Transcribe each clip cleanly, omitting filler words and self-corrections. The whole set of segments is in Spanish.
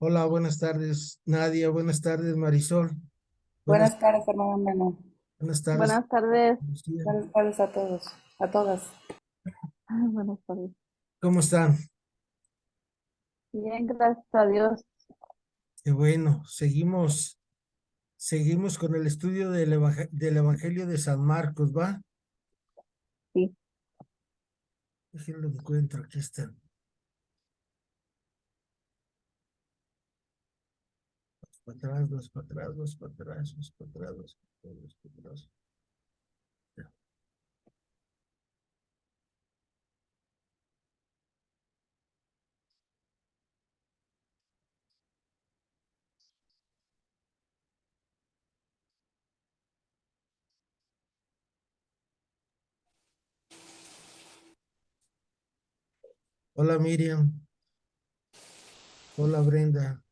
Hola, buenas tardes, Nadia. Buenas tardes, Marisol. Buenas, Buenas tardes, hermano Memo. buenas tardes, Buenas tardes. Lucía. Buenas tardes a todos, a todas. Buenas tardes. ¿Cómo están? Bien, gracias a Dios. Qué bueno, seguimos con el estudio del Evangelio de San Marcos, ¿va? Sí. Déjenlo encuentro, aquí está. Para atrás, dos para atrás, dos para atrás, dos para atrás, dos para atrás, dos para atrás. Hola, Miriam. Hola, Brenda.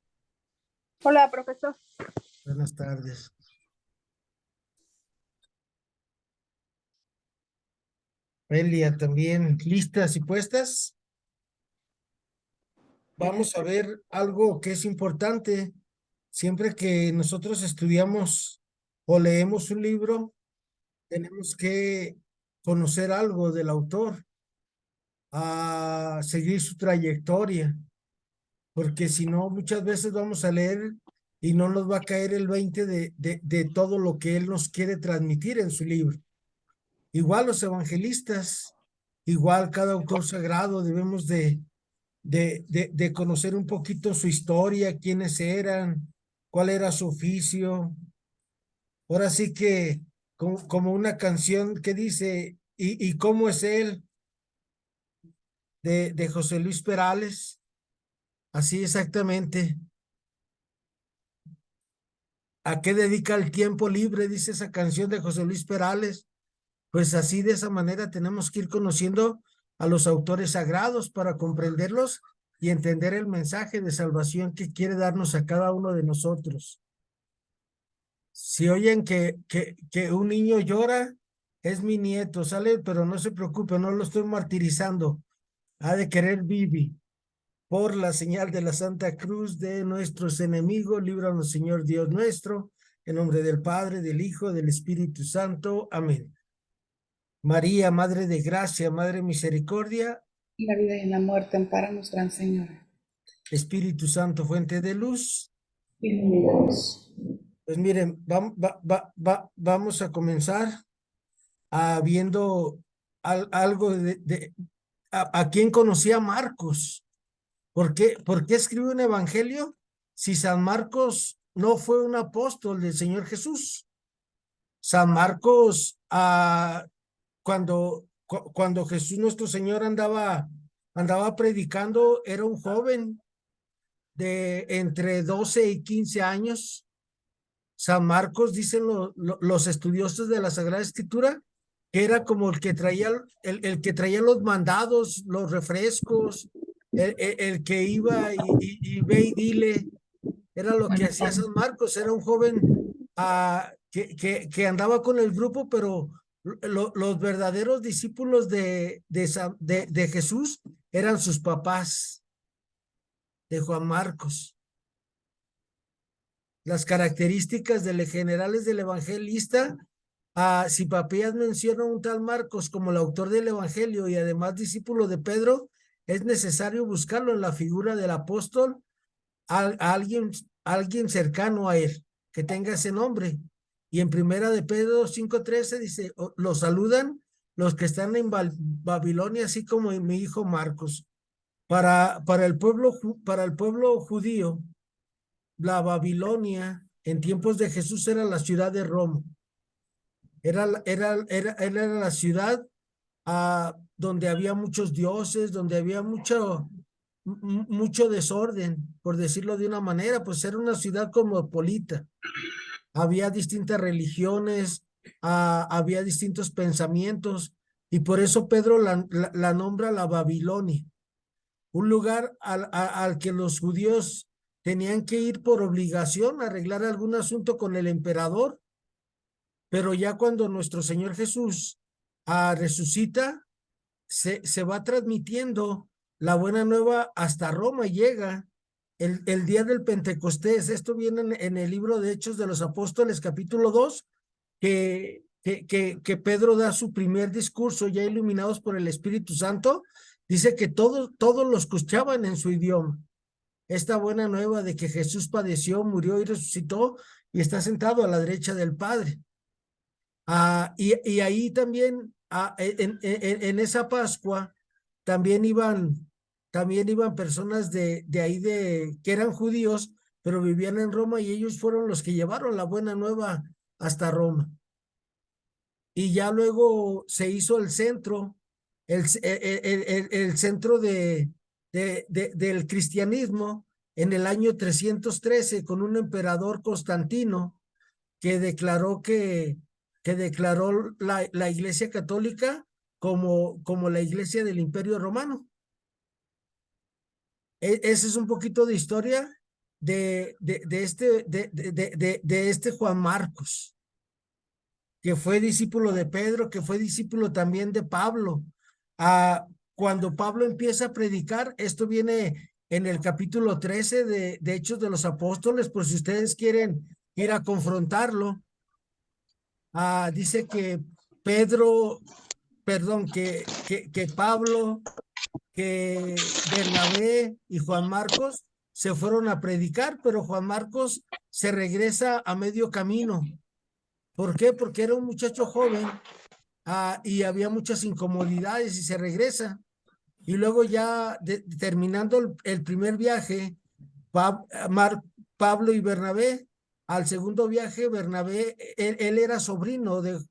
Hola, profesor. Buenas tardes. Elia, también, ¿listas y puestas? Vamos a ver algo que es importante. Siempre que nosotros estudiamos o leemos un libro, tenemos que conocer algo del autor, a seguir su trayectoria, porque si no, muchas veces vamos a leer y no nos va a caer el 20 de todo lo que él nos quiere transmitir en su libro. Igual los evangelistas, igual cada autor sagrado, debemos de conocer un poquito su historia, quiénes eran, cuál era su oficio. Ahora sí que como una canción que dice, ¿y cómo es él? De José Luis Perales. Así exactamente. ¿A qué dedica el tiempo libre? Dice esa canción de José Luis Perales. Pues así de esa manera tenemos que ir conociendo a los autores sagrados para comprenderlos y entender el mensaje de salvación que quiere darnos a cada uno de nosotros. Si oyen que un niño llora, es mi nieto, ¿sale? Pero no se preocupe, no lo estoy martirizando. Ha de querer vivir. Por la señal de la Santa Cruz de nuestros enemigos, líbranos, Señor Dios nuestro, en nombre del Padre, del Hijo, del Espíritu Santo. Amén. María, Madre de Gracia, Madre de Misericordia, En la vida y en la muerte, ampáranos, Gran Señora. Espíritu Santo, fuente de luz. Ilumínanos. Pues miren, vamos a comenzar viendo algo a quién conocía Marcos. ¿Por qué escribe un evangelio si San Marcos no fue un apóstol del Señor Jesús? San Marcos, cuando Jesús nuestro Señor andaba predicando, era un joven de entre 12 y 15 años. San Marcos, dicen los estudiosos de la Sagrada Escritura, que era como el que traía, el que traía los mandados, los refrescos, el que iba y ve y dile, era lo que hacía San Marcos, era un joven que andaba con el grupo, pero los verdaderos discípulos de Jesús eran sus papás, de Juan Marcos. Las características de los generales del evangelista, si Papías menciona a un tal Marcos como el autor del evangelio y además discípulo de Pedro, es necesario buscarlo en la figura del apóstol, alguien cercano a él, que tenga ese nombre. Y en primera de Pedro 5:13 dice, los saludan los que están en Babilonia, así como mi hijo Marcos. Para el pueblo judío, la Babilonia en tiempos de Jesús era la ciudad de Roma. Era la ciudad donde había muchos dioses, donde había mucho desorden, por decirlo de una manera, pues era una ciudad cosmopolita. Había distintas religiones, había distintos pensamientos, y por eso Pedro la nombra la Babilonia, un lugar al que los judíos tenían que ir por obligación a arreglar algún asunto con el emperador, pero ya cuando nuestro Señor Jesús resucita, se va transmitiendo la buena nueva hasta Roma y llega, el día del Pentecostés. Esto viene en el libro de Hechos de los Apóstoles, capítulo 2, que Pedro da su primer discurso, ya iluminados por el Espíritu Santo. Dice que todos lo escuchaban en su idioma. Esta buena nueva de que Jesús padeció, murió y resucitó y está sentado a la derecha del Padre. Y ahí también, en esa Pascua, también iban personas de ahí que eran judíos, pero vivían en Roma, y ellos fueron los que llevaron la buena nueva hasta Roma. Y ya luego se hizo el centro, el centro del cristianismo en el año 313 con un emperador Constantino que declaró la Iglesia Católica como la Iglesia del Imperio Romano. Ese es un poquito de historia de este Juan Marcos, que fue discípulo de Pedro, que fue discípulo también de Pablo. Cuando Pablo empieza a predicar, esto viene en el capítulo 13 de Hechos de los Apóstoles, por si ustedes quieren ir a confrontarlo. Dice que Pablo, que Bernabé y Juan Marcos se fueron a predicar, pero Juan Marcos se regresa a medio camino. ¿Por qué? Porque era un muchacho joven, y había muchas incomodidades y se regresa. Y luego ya terminando el primer viaje, Pablo y Bernabé, al segundo viaje, Bernabé, él era sobrino él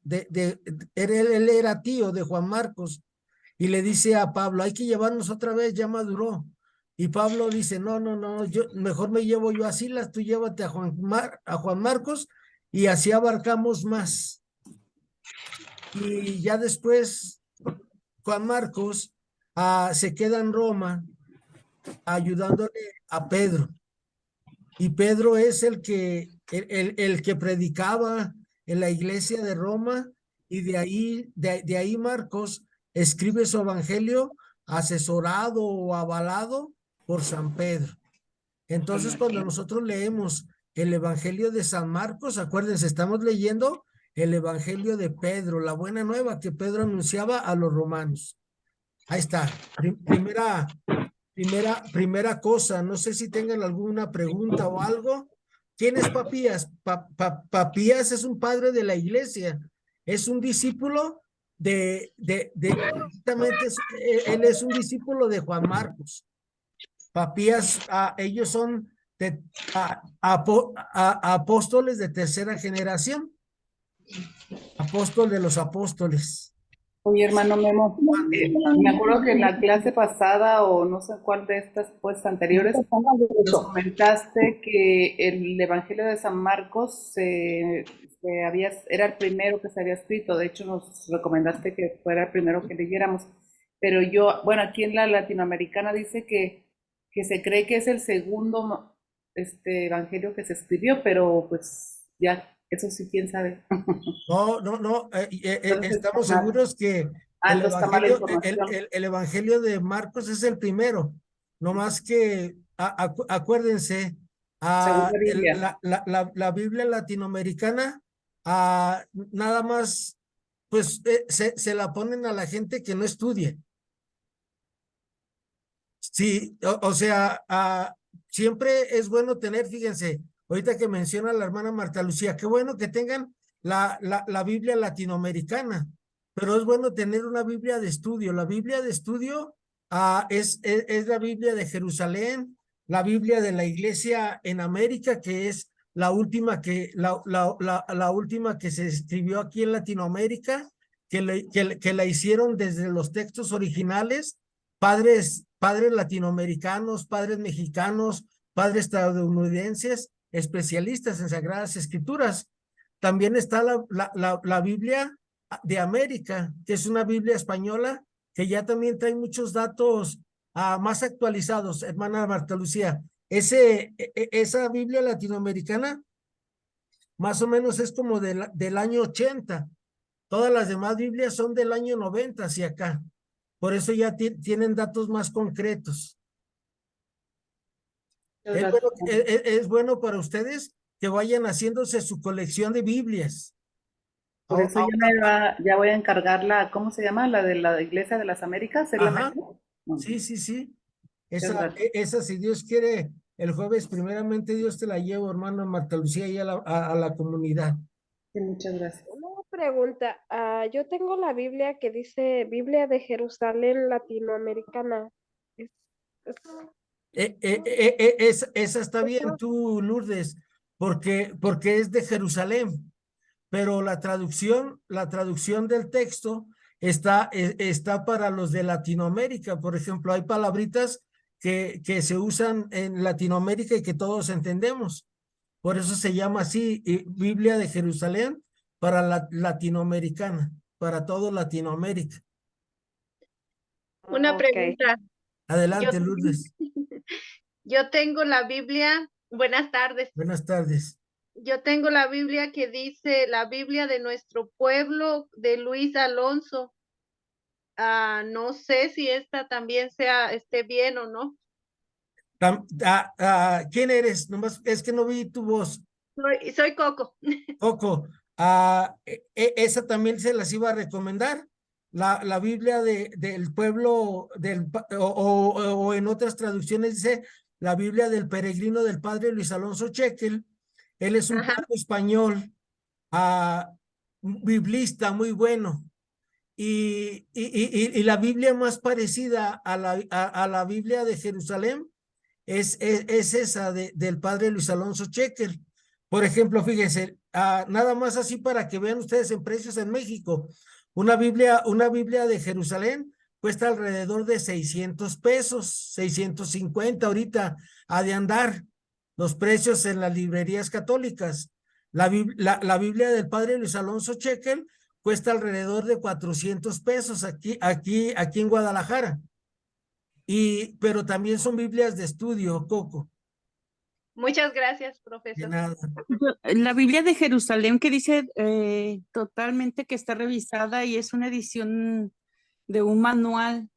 era tío de Juan Marcos, y le dice a Pablo, hay que llevarnos otra vez, ya maduró. Y Pablo dice, no, no, no, mejor me llevo yo a Silas, tú llévate a Juan Marcos, y así abarcamos más. Y ya después Juan Marcos se queda en Roma ayudándole a Pedro. Y Pedro es el que predicaba en la iglesia de Roma, y de ahí Marcos escribe su evangelio asesorado o avalado por San Pedro. Entonces, cuando nosotros leemos el evangelio de San Marcos, acuérdense, estamos leyendo el evangelio de Pedro, la buena nueva que Pedro anunciaba a los romanos. Ahí está. Primera cosa, no sé si tengan alguna pregunta o algo. ¿Quién es Papías? Papías es un padre de la iglesia, es un discípulo justamente él es un discípulo de Juan Marcos. Papías, ellos son apóstoles de tercera generación, apóstol de los apóstoles. Oye, hermano Memo, me acuerdo que en la clase pasada, o no sé cuál de estas pues anteriores, nos comentaste que el Evangelio de San Marcos era el primero que se había escrito. De hecho, nos recomendaste que fuera el primero que leyéramos. Pero bueno, aquí en la latinoamericana dice que se cree que es el segundo Evangelio que se escribió, pero pues ya, eso sí, quién sabe. No, Entonces, estamos seguros que entonces está mala información. el evangelio de Marcos es el primero, no más que acuérdense, Segunda Biblia. la Biblia latinoamericana, nada más, pues se la ponen a la gente que no estudie. Sí, o sea, siempre es bueno tener, fíjense, ahorita que menciona la hermana Marta Lucía, qué bueno que tengan la Biblia latinoamericana, pero es bueno tener una Biblia de estudio. La Biblia de estudio es la Biblia de Jerusalén, la Biblia de la Iglesia en América, que es la última la última que se escribió aquí en Latinoamérica, que la hicieron desde los textos originales, padres latinoamericanos, padres mexicanos, padres estadounidenses, especialistas en Sagradas Escrituras. También está la Biblia de América, que es una Biblia española, que ya también trae muchos datos más actualizados, hermana Marta Lucía. Esa Biblia latinoamericana más o menos es como del año 80. Todas las demás Biblias son del año 90 hacia acá. Por eso ya tienen datos más concretos. Muchas Es bueno, gracias. es bueno para ustedes que vayan haciéndose su colección de Biblias. Por eso ya voy a encargar ¿cómo se llama? La de la Iglesia de las Américas, ¿es la Ajá, mejor? No, sí, sí, sí. muchas gracias. Esa, si Dios quiere, el jueves, primeramente Dios te la llevo, hermano Marta Lucía, y a la comunidad. Sí, muchas gracias. Una pregunta. Yo tengo la Biblia que dice Biblia de Jerusalén Latinoamericana. Es- es- Esa está bien, tú, Lourdes, porque es de Jerusalén, pero la traducción del texto está para los de Latinoamérica. Por ejemplo, hay palabritas que se usan en Latinoamérica y que todos entendemos. Por eso se llama así, Biblia de Jerusalén para la latinoamericana, para todo Latinoamérica. Una ok. pregunta. Yo, Adelante, Lourdes. yo tengo la Biblia, buenas tardes. Buenas tardes. Yo tengo la Biblia que dice la Biblia de nuestro pueblo de Luis Alonso. No sé si esta también esté bien o no. ¿Quién eres? Nomás es que no vi tu voz. Soy Coco. Coco, esa también se las iba a recomendar. La Biblia del pueblo, o en otras traducciones dice la Biblia del peregrino del padre Luis Alonso Chequel. Él es un Ajá. padre español, biblista muy bueno. Y la Biblia más parecida a la Biblia de Jerusalén es esa del padre Luis Alonso Chequel. Por ejemplo, fíjense, nada más así para que vean ustedes en precios en México. Una Biblia de Jerusalén cuesta alrededor de 600 pesos, 650 ahorita ha de andar los precios en las librerías católicas. La Biblia del padre Luis Alonso Chequel cuesta alrededor de 400 pesos aquí en Guadalajara. Pero también son Biblias de estudio, Coco. Muchas gracias, De profesor. nada. La Biblia de Jerusalén que dice totalmente que está revisada y es una edición de un manual.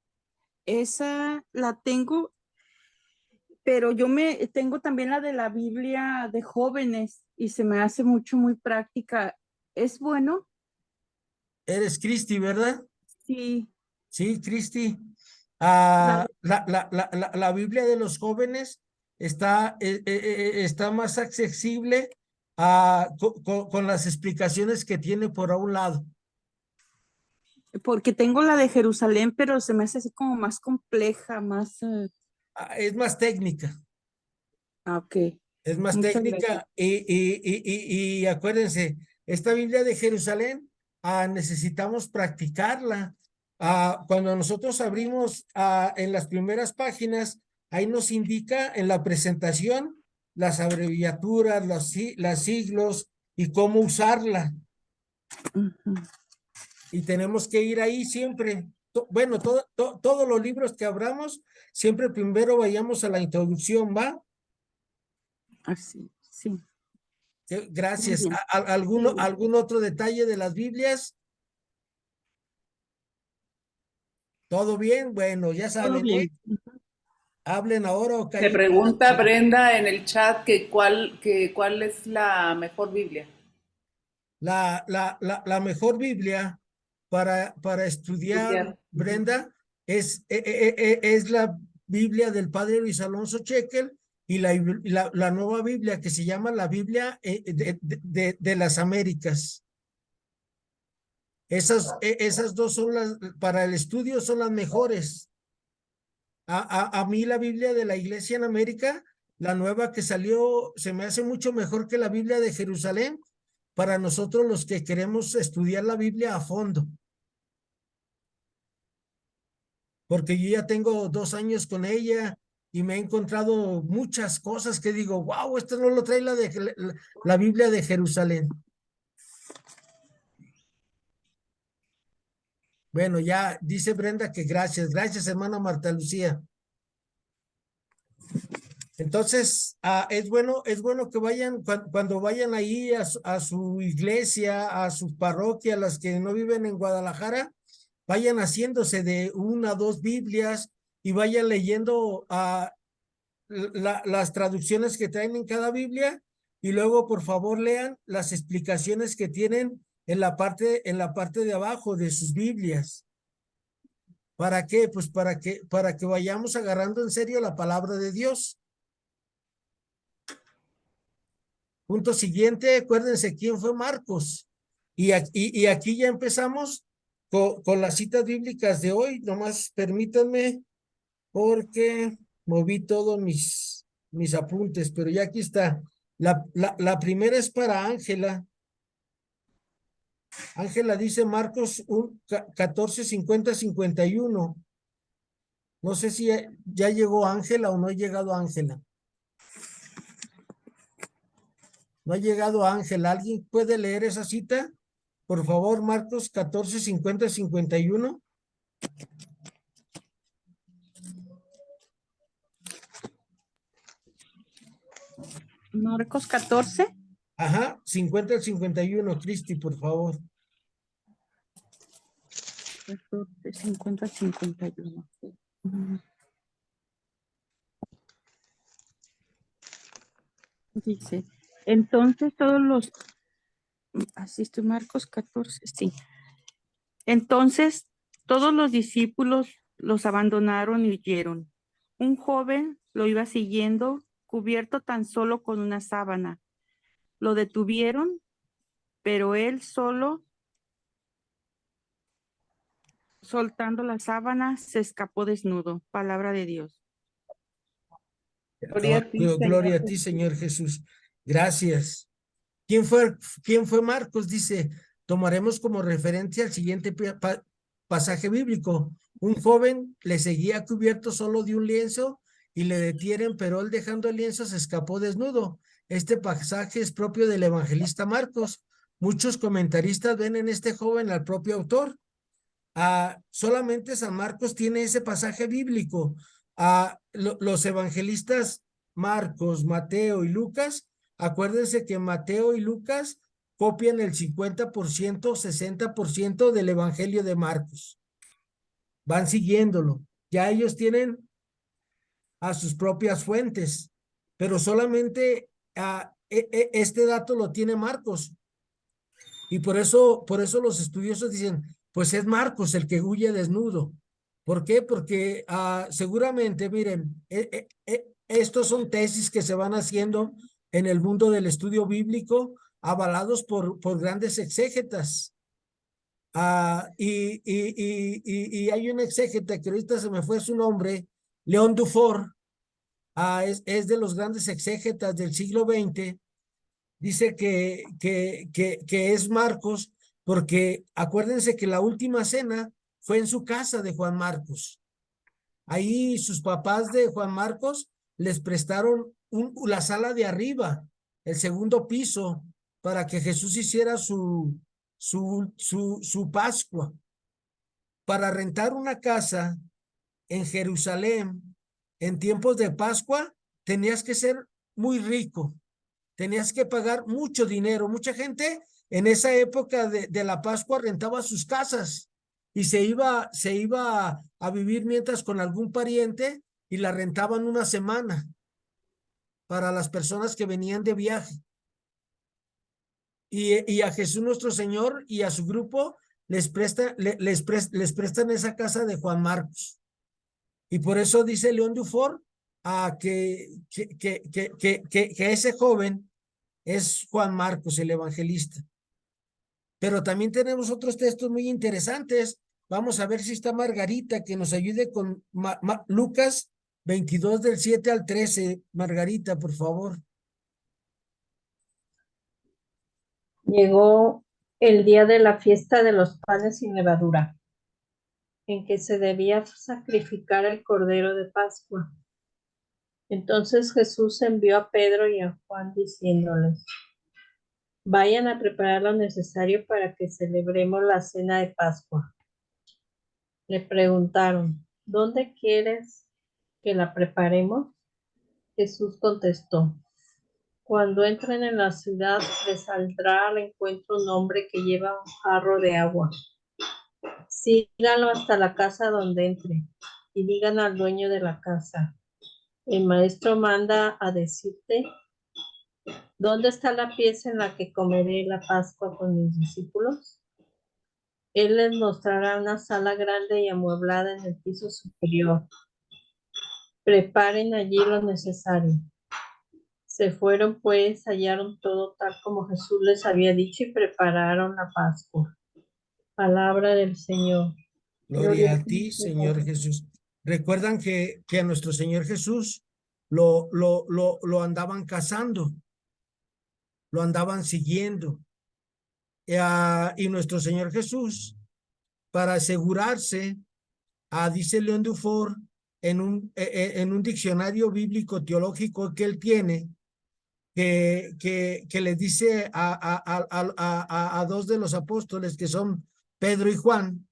Esa la tengo, pero yo tengo también la de la Biblia de jóvenes y se me hace muy práctica. ¿Es bueno? Eres Cristi, ¿verdad? Sí. Sí, Cristi. La- La Biblia de los jóvenes está más accesible con las explicaciones que tiene por un lado. porque tengo la de Jerusalén, pero se me hace así como más compleja, más... Es más técnica. Ok. Es más Muchas técnica gracias. y acuérdense, esta Biblia de Jerusalén necesitamos practicarla. Cuando nosotros abrimos en las primeras páginas, ahí nos indica en la presentación las abreviaturas, las siglos y cómo usarla. Ujú. Y tenemos que ir ahí siempre. Bueno, todos los libros que abramos, siempre primero vayamos a la introducción, ¿va? Así, sí. Gracias. Muy bien. ¿Algún otro detalle de las Biblias? ¿Todo bien? Bueno, ya Todo saben, bien. hablen ahora o Me callen. pregunta Brenda en el chat que cuál es la mejor Biblia. La mejor Biblia para estudiar, Estudiar. Brenda, es la Biblia del padre Luis Alonso Chequel y la nueva Biblia que se llama la Biblia de las Américas. Esas dos para el estudio son las mejores. A mí la Biblia de la Iglesia en América, la nueva que salió, se me hace mucho mejor que la Biblia de Jerusalén para nosotros los que queremos estudiar la Biblia a fondo. Porque yo ya tengo 2 años con ella y me he encontrado muchas cosas que digo, wow, esto no lo trae la Biblia de Jerusalén. Bueno, ya dice Brenda que gracias, hermana Marta Lucía. Entonces, es bueno que vayan, cuando vayan ahí a su iglesia, a su parroquia, las que no viven en Guadalajara, vayan haciéndose de 1 o 2 Biblias y vayan leyendo las traducciones que traen en cada Biblia y luego por favor lean las explicaciones que tienen en la parte de abajo de sus Biblias. ¿Para qué? Pues para que vayamos agarrando en serio la palabra de Dios. Punto siguiente, acuérdense quién fue Marcos. Y aquí ya empezamos con las citas bíblicas de hoy. Nomás permítanme porque moví todos mis apuntes, pero ya aquí está. La primera es para Ángela. Ángela dice Marcos 14, 50, 51. No sé si ya llegó Ángela o no ha llegado Ángela. No ha llegado Ángela. ¿Alguien puede leer esa cita? Por favor, Marcos 14, 50, 51. Marcos 14. Ajá, 50 al 51, Cristi, por favor. 14, 50, 51. Dice, entonces todos los, así estoy, Marcos 14, sí. Entonces todos los discípulos los abandonaron y huyeron. Un joven lo iba siguiendo, cubierto tan solo con una sábana. Lo detuvieron, pero él solo, soltando la sábana, se escapó desnudo. Palabra de Dios. Gloria a ti, Gloria Señor a ti, Jesús. Señor Jesús. Gracias. ¿Quién fue Marcos? Dice, tomaremos como referencia el siguiente pasaje bíblico. Un joven le seguía cubierto solo de un lienzo y le detienen, pero él dejando el lienzo se escapó desnudo. Este pasaje es propio del evangelista Marcos. Muchos comentaristas ven en este joven al propio autor. Solamente San Marcos tiene ese pasaje bíblico. Los evangelistas Marcos, Mateo y Lucas, acuérdense que Mateo y Lucas copian el 50%, 60% del evangelio de Marcos. Van siguiéndolo. Ya ellos tienen a sus propias fuentes, pero solamente este dato lo tiene Marcos. Y por eso los estudiosos dicen, pues es Marcos el que huye desnudo. ¿Por qué? Porque seguramente, miren, estos son tesis que se van haciendo en el mundo del estudio bíblico, avalados por grandes exégetas. Y hay un exégeta que ahorita se me fue su nombre, León Dufour, es de los grandes exégetas del siglo XX. Dice que es Marcos, porque acuérdense que la última cena fue en su casa de Juan Marcos. Ahí sus papás de Juan Marcos les prestaron la sala de arriba, el segundo piso, para que Jesús hiciera su Pascua. Para rentar una casa en Jerusalén en tiempos de Pascua, tenías que ser muy rico. Tenías que pagar mucho dinero. Mucha gente en esa época de la Pascua rentaba sus casas y se iba a vivir mientras con algún pariente y la rentaban una semana para las personas que venían de viaje. Y a Jesús nuestro Señor y a su grupo les prestan esa casa de Juan Marcos. Y por eso dice León Dufour que ese joven es Juan Marcos, el evangelista. Pero también tenemos otros textos muy interesantes. Vamos a ver si está Margarita, que nos ayude con Lucas 22 del 7 al 13. Margarita, por favor. Llegó el día de la fiesta de los panes sin levadura, en que se debía sacrificar el cordero de Pascua. Entonces Jesús envió a Pedro y a Juan diciéndoles, vayan a preparar lo necesario para que celebremos la cena de Pascua. Le preguntaron, ¿dónde quieres que la preparemos? Jesús contestó, cuando entren en la ciudad les saldrá al encuentro un hombre que lleva un jarro de agua. Síganlo hasta la casa donde entre y digan al dueño de la casa, el maestro manda a decirte, ¿dónde está la pieza en la que comeré la Pascua con mis discípulos? Él les mostrará una sala grande y amueblada en el piso superior. Preparen allí lo necesario. Se fueron, pues, hallaron todo tal como Jesús les había dicho y prepararon la Pascua. Palabra del Señor. Gloria a ti, Señor Jesús. Recuerdan que a nuestro Señor Jesús lo andaban cazando, lo andaban siguiendo. Y nuestro Señor Jesús, para asegurarse, dice León Dufour, en un diccionario bíblico teológico que él tiene, que le dice a dos de los apóstoles, que son Pedro y Juan,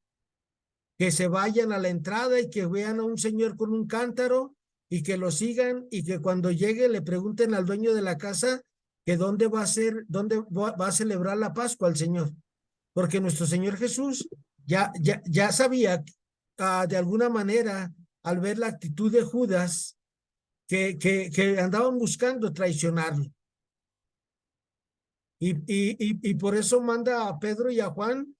que se vayan a la entrada y que vean a un señor con un cántaro y que lo sigan, y que cuando llegue le pregunten al dueño de la casa que dónde va a celebrar la Pascua al Señor, porque nuestro Señor Jesús ya sabía de alguna manera, al ver la actitud de Judas, que andaban buscando traicionarlo. Y por eso manda a Pedro y a Juan,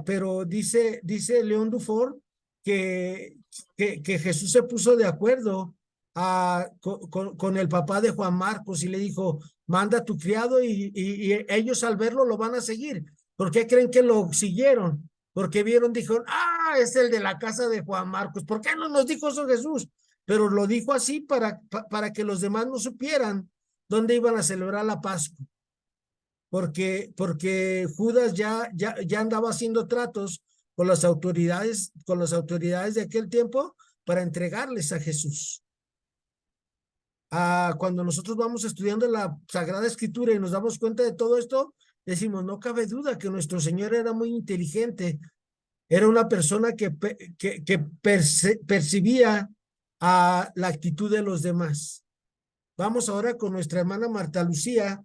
pero dice León Dufour que Jesús se puso de acuerdo con el papá de Juan Marcos y le dijo, manda a tu criado, y ellos al verlo lo van a seguir. ¿Por qué creen que lo siguieron? Porque vieron, dijeron, es el de la casa de Juan Marcos. ¿Por qué no nos dijo eso Jesús? Pero lo dijo así para que los demás no supieran dónde iban a celebrar la Pascua. Porque Judas ya andaba haciendo tratos con las autoridades de aquel tiempo para entregarles a Jesús. Cuando nosotros vamos estudiando la Sagrada Escritura y nos damos cuenta de todo esto, decimos, no cabe duda que nuestro Señor era muy inteligente, era una persona que percibía la actitud de los demás. Vamos ahora con nuestra hermana Marta Lucía,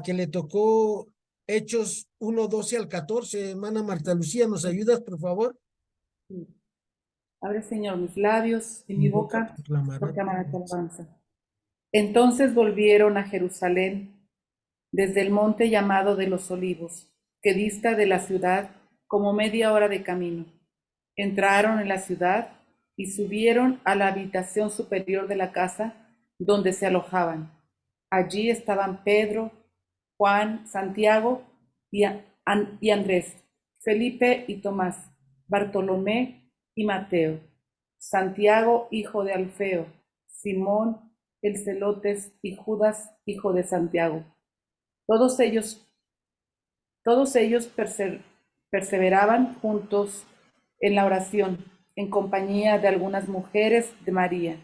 que le tocó Hechos 1:12 al 14. Hermana Marta Lucía, ¿nos ayudas, por favor? Abre, Señor, mis labios y mi boca proclamará tu alabanza. Entonces volvieron a Jerusalén desde el monte llamado de los Olivos, que dista de la ciudad como media hora de camino. Entraron en la ciudad y subieron a la habitación superior de la casa donde se alojaban. Allí estaban Pedro, Juan, Santiago y Andrés, Felipe y Tomás, Bartolomé y Mateo, Santiago, hijo de Alfeo, Simón, el Celotes, y Judas, hijo de Santiago. Todos ellos perseveraban juntos en la oración, en compañía de algunas mujeres de María,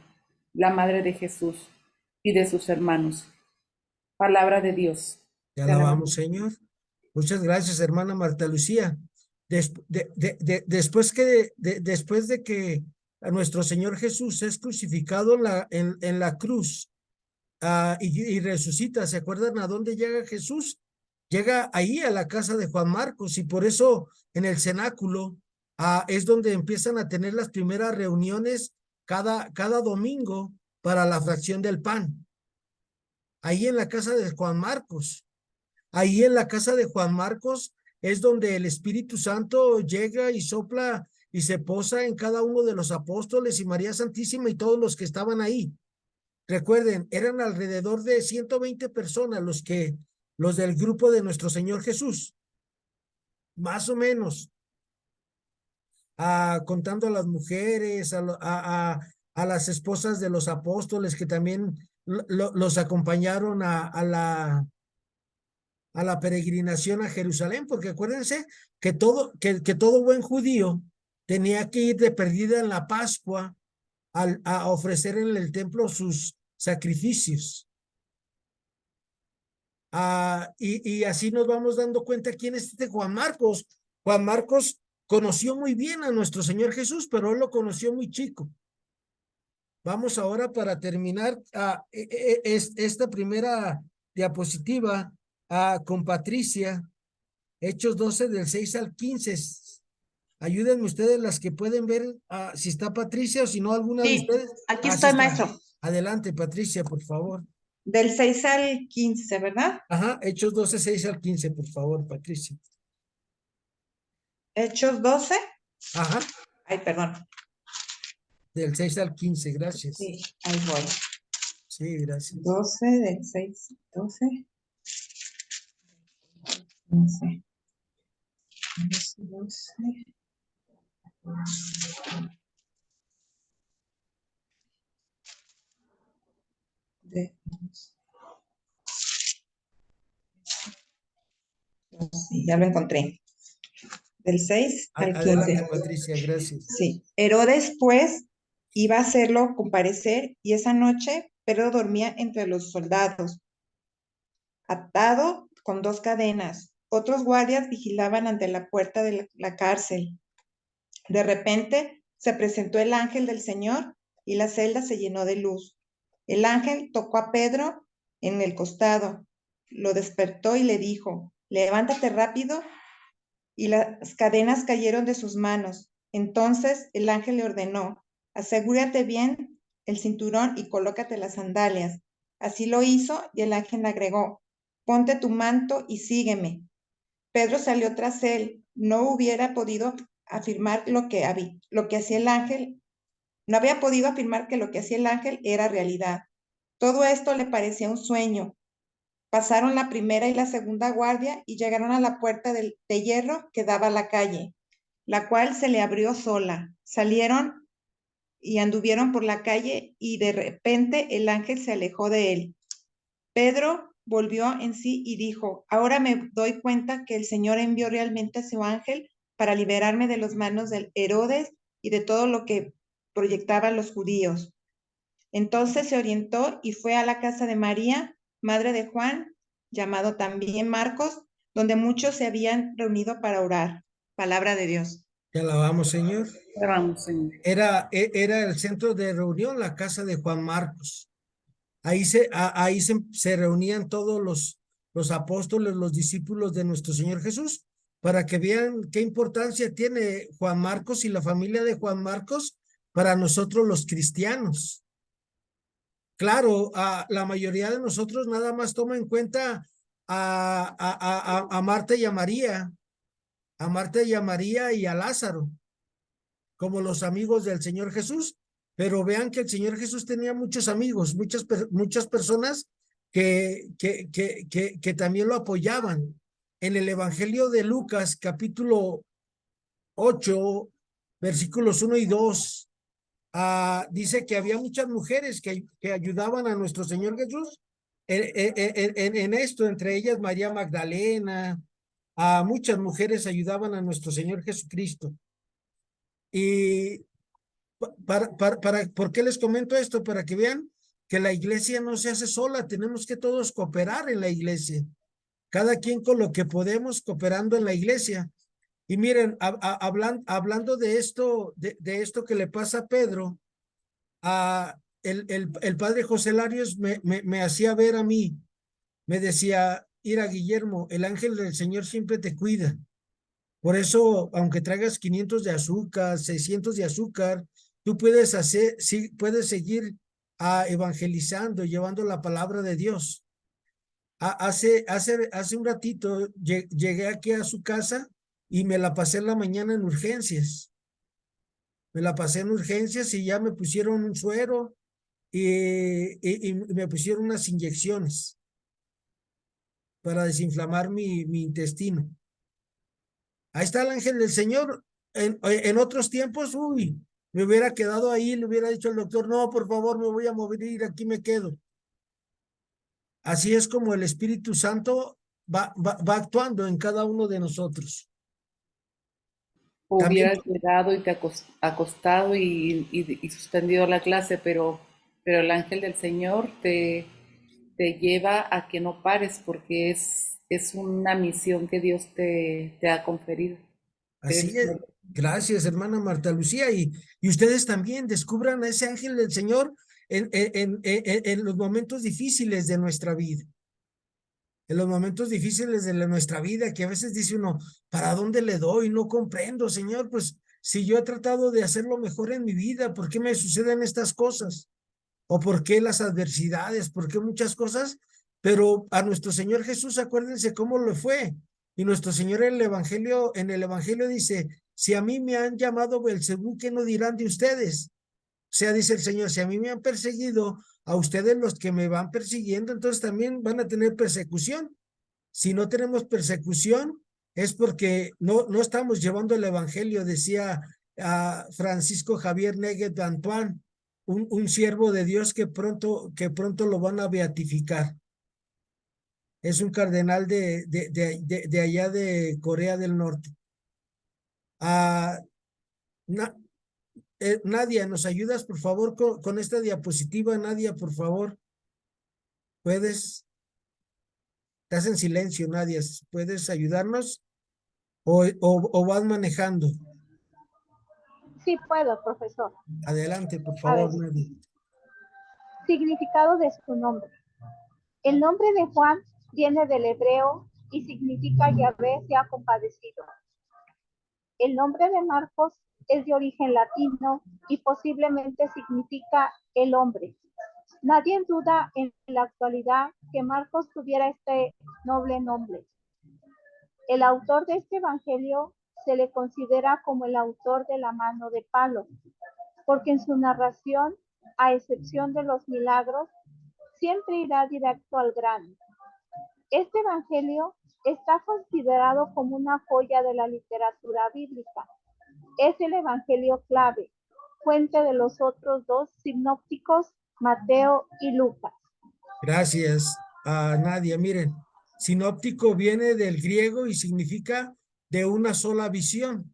la madre de Jesús, y de sus hermanos. Palabra de Dios. Te alabamos, Señor. Muchas gracias, hermana Marta Lucía. Después de que a nuestro Señor Jesús es crucificado en la cruz y resucita, ¿se acuerdan a dónde llega Jesús? Llega ahí a la casa de Juan Marcos, y por eso en el cenáculo es donde empiezan a tener las primeras reuniones cada domingo para la fracción del pan. Ahí en la casa de Juan Marcos. Ahí en la casa de Juan Marcos es donde el Espíritu Santo llega y sopla y se posa en cada uno de los apóstoles y María Santísima y todos los que estaban ahí. Recuerden, eran alrededor de 120 personas los del grupo de nuestro Señor Jesús. Más o menos. Contando a las mujeres, a las esposas de los apóstoles que también los acompañaron a la peregrinación a Jerusalén, porque acuérdense que todo buen judío tenía que ir de perdida en la Pascua a ofrecer en el templo sus sacrificios. Y así nos vamos dando cuenta quién es este Juan Marcos. Juan Marcos conoció muy bien a nuestro Señor Jesús, pero él lo conoció muy chico. Vamos ahora, para terminar esta primera diapositiva, con Patricia, Hechos 12 del 6 al 15. Ayúdenme ustedes las que pueden ver si está Patricia o si no alguna de ustedes. Aquí estoy, maestro. Adelante, Patricia, por favor. Del 6 al 15, ¿verdad? Ajá, Hechos 12, 6 al 15, por favor, Patricia. Hechos 12. Ajá, Ay, perdón. del 6 al 15, gracias. Sí, ahí voy. Sí, gracias. 12, del 6, 12. 15. 12. Sí, ya lo encontré. Del 6 al 15. Adelante, Patricia, gracias. Sí. Herodes, pues, iba a hacerlo comparecer, y esa noche Pedro dormía entre los soldados, atado con 2 cadenas. Otros guardias vigilaban ante la puerta de la cárcel. De repente se presentó el ángel del Señor y la celda se llenó de luz. El ángel tocó a Pedro en el costado, lo despertó y le dijo: levántate rápido, y las cadenas cayeron de sus manos. Entonces el ángel le ordenó: asegúrate bien el cinturón y colócate las sandalias. Así lo hizo, y el ángel le agregó: ponte tu manto y sígueme. Pedro salió tras él. No hubiera podido afirmar lo que hacía el ángel. No había podido afirmar que lo que hacía el ángel era realidad. Todo esto le parecía un sueño. Pasaron la primera y la segunda guardia y llegaron a la puerta de hierro que daba a la calle, la cual se le abrió sola. Salieron y anduvieron por la calle, y de repente el ángel se alejó de él. Pedro volvió en sí y dijo: ahora me doy cuenta que el Señor envió realmente a su ángel para liberarme de las manos de Herodes y de todo lo que proyectaban los judíos. Entonces se orientó y fue a la casa de María, madre de Juan, llamado también Marcos, donde muchos se habían reunido para orar. Palabra de Dios. Te alabamos, Señor. Oramos, Señor. Era el centro de reunión, la casa de Juan Marcos. Ahí se reunían todos los apóstoles, los discípulos de nuestro Señor Jesús, para que vean qué importancia tiene Juan Marcos y la familia de Juan Marcos para nosotros los cristianos. Claro, la mayoría de nosotros nada más toma en cuenta a Marta y a María, y a Lázaro, como los amigos del Señor Jesús, pero vean que el Señor Jesús tenía muchos amigos, muchas personas que también lo apoyaban. En el Evangelio de Lucas, capítulo 8, versículos 1 y 2, dice que había muchas mujeres que ayudaban a nuestro Señor Jesús en esto, entre ellas María Magdalena. Muchas mujeres ayudaban a nuestro Señor Jesucristo. Y ¿por qué les comento esto? Para que vean que la iglesia no se hace sola, tenemos que todos cooperar en la iglesia, cada quien con lo que podemos, cooperando en la iglesia. Y miren, hablando de esto, de esto que le pasa a Pedro, el padre José Larios me hacía ver a mí, me decía: mira, Guillermo, el ángel del Señor siempre te cuida. Por eso, aunque traigas 500 de azúcar, 600 de azúcar, tú puedes seguir evangelizando, llevando la palabra de Dios. Hace un ratito llegué aquí a su casa y me la pasé en la mañana en urgencias. Me la pasé en urgencias y ya me pusieron un suero y me pusieron unas inyecciones para desinflamar mi intestino. Ahí está el ángel del Señor. En otros tiempos, me hubiera quedado ahí, le hubiera dicho al doctor: no, por favor, me voy a morir, aquí me quedo. Así es como el Espíritu Santo va actuando en cada uno de nosotros. Hubieras llegado y te acostado y suspendido la clase, pero el ángel del Señor te lleva a que no pares, porque es una misión que Dios te ha conferido. Así es. Gracias, hermana Marta Lucía. Y ustedes también descubran a ese ángel del Señor en los momentos difíciles de nuestra vida. En los momentos difíciles de nuestra vida, que a veces dice uno: ¿para dónde le doy? No comprendo, Señor, pues si yo he tratado de hacer lo mejor en mi vida, ¿por qué me suceden estas cosas? o por qué las adversidades, por qué muchas cosas, pero a nuestro Señor Jesús, acuérdense cómo le fue. Y nuestro Señor en el Evangelio dice, si a mí me han llamado Belcebú, ¿qué no dirán de ustedes? O sea, dice el Señor, si a mí me han perseguido, a ustedes los que me van persiguiendo, entonces también van a tener persecución. Si no tenemos persecución, es porque no estamos llevando el Evangelio, decía Francisco Javier Neguet de Antoine, un siervo de Dios que pronto lo van a beatificar. Es un cardenal de allá de Corea del Norte. Nadia, ¿nos ayudas por favor con esta diapositiva? Nadia, por favor. ¿Puedes? Estás en silencio, Nadia. ¿Puedes ayudarnos? ¿O vas manejando? Sí puedo, profesor. Adelante, por A ver, favor, Nadia. significado de su nombre. El nombre de Juan viene del hebreo y significa Yahvé se ha compadecido. El nombre de Marcos es de origen latino y posiblemente significa el hombre. Nadie duda en la actualidad que Marcos tuviera este noble nombre. El autor de este evangelio se le considera como el autor de la mano de palo, porque en su narración, a excepción de los milagros, siempre irá directo al grano. Este evangelio está considerado como una joya de la literatura bíblica. Es el evangelio clave, fuente de los otros dos sinópticos, Mateo y Lucas. Gracias, Nadia. Miren, sinóptico viene del griego y significa de una sola visión.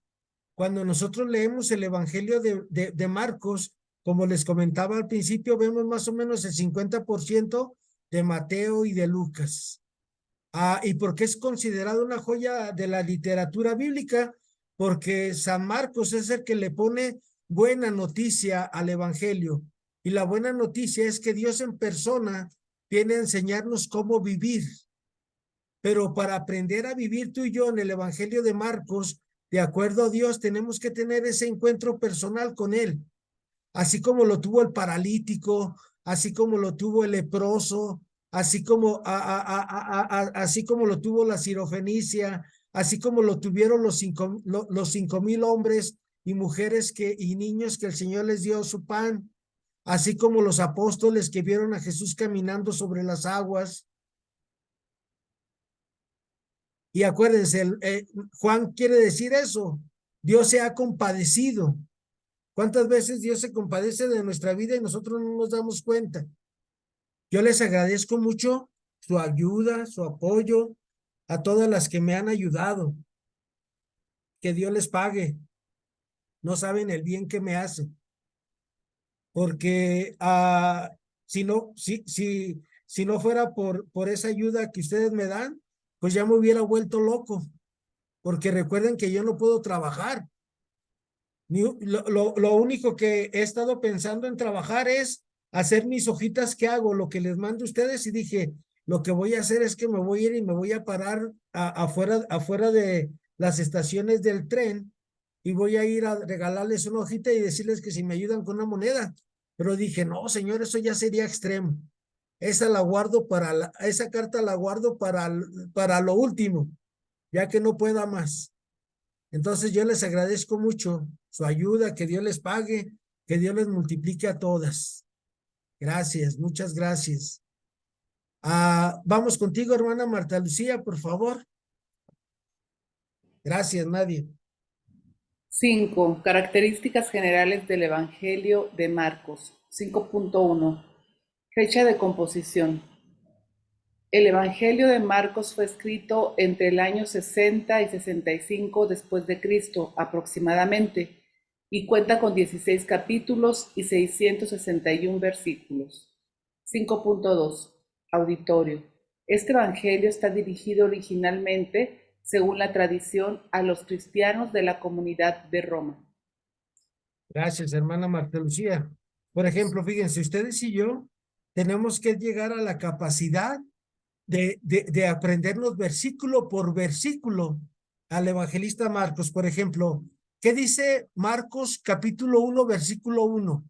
Cuando nosotros leemos el Evangelio de Marcos, como les comentaba al principio, vemos más o menos el 50% de Mateo y de Lucas. ¿Y por qué es considerado una joya de la literatura bíblica? Porque San Marcos es el que le pone buena noticia al Evangelio. Y la buena noticia es que Dios en persona viene a enseñarnos cómo vivir. Pero para aprender a vivir tú y yo en el Evangelio de Marcos, de acuerdo a Dios, tenemos que tener ese encuentro personal con Él. Así como lo tuvo el paralítico, así como lo tuvo el leproso, así como lo tuvo la sirofenicia, así como lo tuvieron los 5,000 hombres y mujeres y niños que el Señor les dio su pan, así como los apóstoles que vieron a Jesús caminando sobre las aguas. Y acuérdense, Juan quiere decir eso, Dios se ha compadecido. ¿Cuántas veces Dios se compadece de nuestra vida y nosotros no nos damos cuenta? Yo les agradezco mucho su ayuda, su apoyo, a todas las que me han ayudado. Que Dios les pague. No saben el bien que me hace. Porque si no fuera por esa ayuda que ustedes me dan, pues ya me hubiera vuelto loco. Porque recuerden que yo no puedo trabajar. Lo único que he estado pensando en trabajar es hacer mis hojitas que hago, lo que les mando a ustedes, y dije, lo que voy a hacer es que me voy a ir y me voy a parar afuera de las estaciones del tren y voy a ir a regalarles una hojita y decirles que si me ayudan con una moneda. Pero dije, no, señor, eso ya sería extremo. Esa carta la guardo para lo último, ya que no pueda más. Entonces yo les agradezco mucho su ayuda, que Dios les pague, que Dios les multiplique a todas. Gracias, muchas gracias. Vamos contigo, hermana Marta Lucía, por favor. Gracias, Nadia. 5. Características generales del Evangelio de Marcos. 5.1. Fecha de composición. El Evangelio de Marcos fue escrito entre el año 60 y 65 después de Cristo, aproximadamente, y cuenta con 16 capítulos y 661 versículos. 5.2. Auditorio. Este Evangelio está dirigido originalmente, según la tradición, a los cristianos de la comunidad de Roma. Gracias, hermana Marta Lucía. Por ejemplo, fíjense, ustedes y yo tenemos que llegar a la capacidad de aprendernos versículo por versículo al evangelista Marcos. Por ejemplo, ¿qué dice Marcos capítulo 1, versículo 1?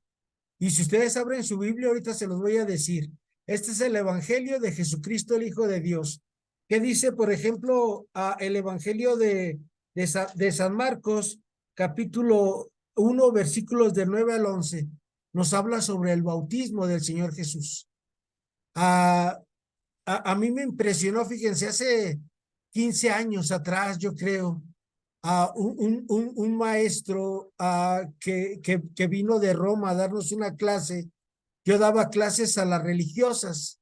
Y si ustedes abren su Biblia, ahorita se los voy a decir. Este es el Evangelio de Jesucristo, el Hijo de Dios. ¿Qué dice, por ejemplo, el Evangelio de San Marcos, capítulo 1, versículos del 9 al 11? Nos habla sobre el bautismo del Señor Jesús. A mí me impresionó, fíjense, hace 15 años atrás, yo creo, un maestro que vino de Roma a darnos una clase. Yo daba clases a las religiosas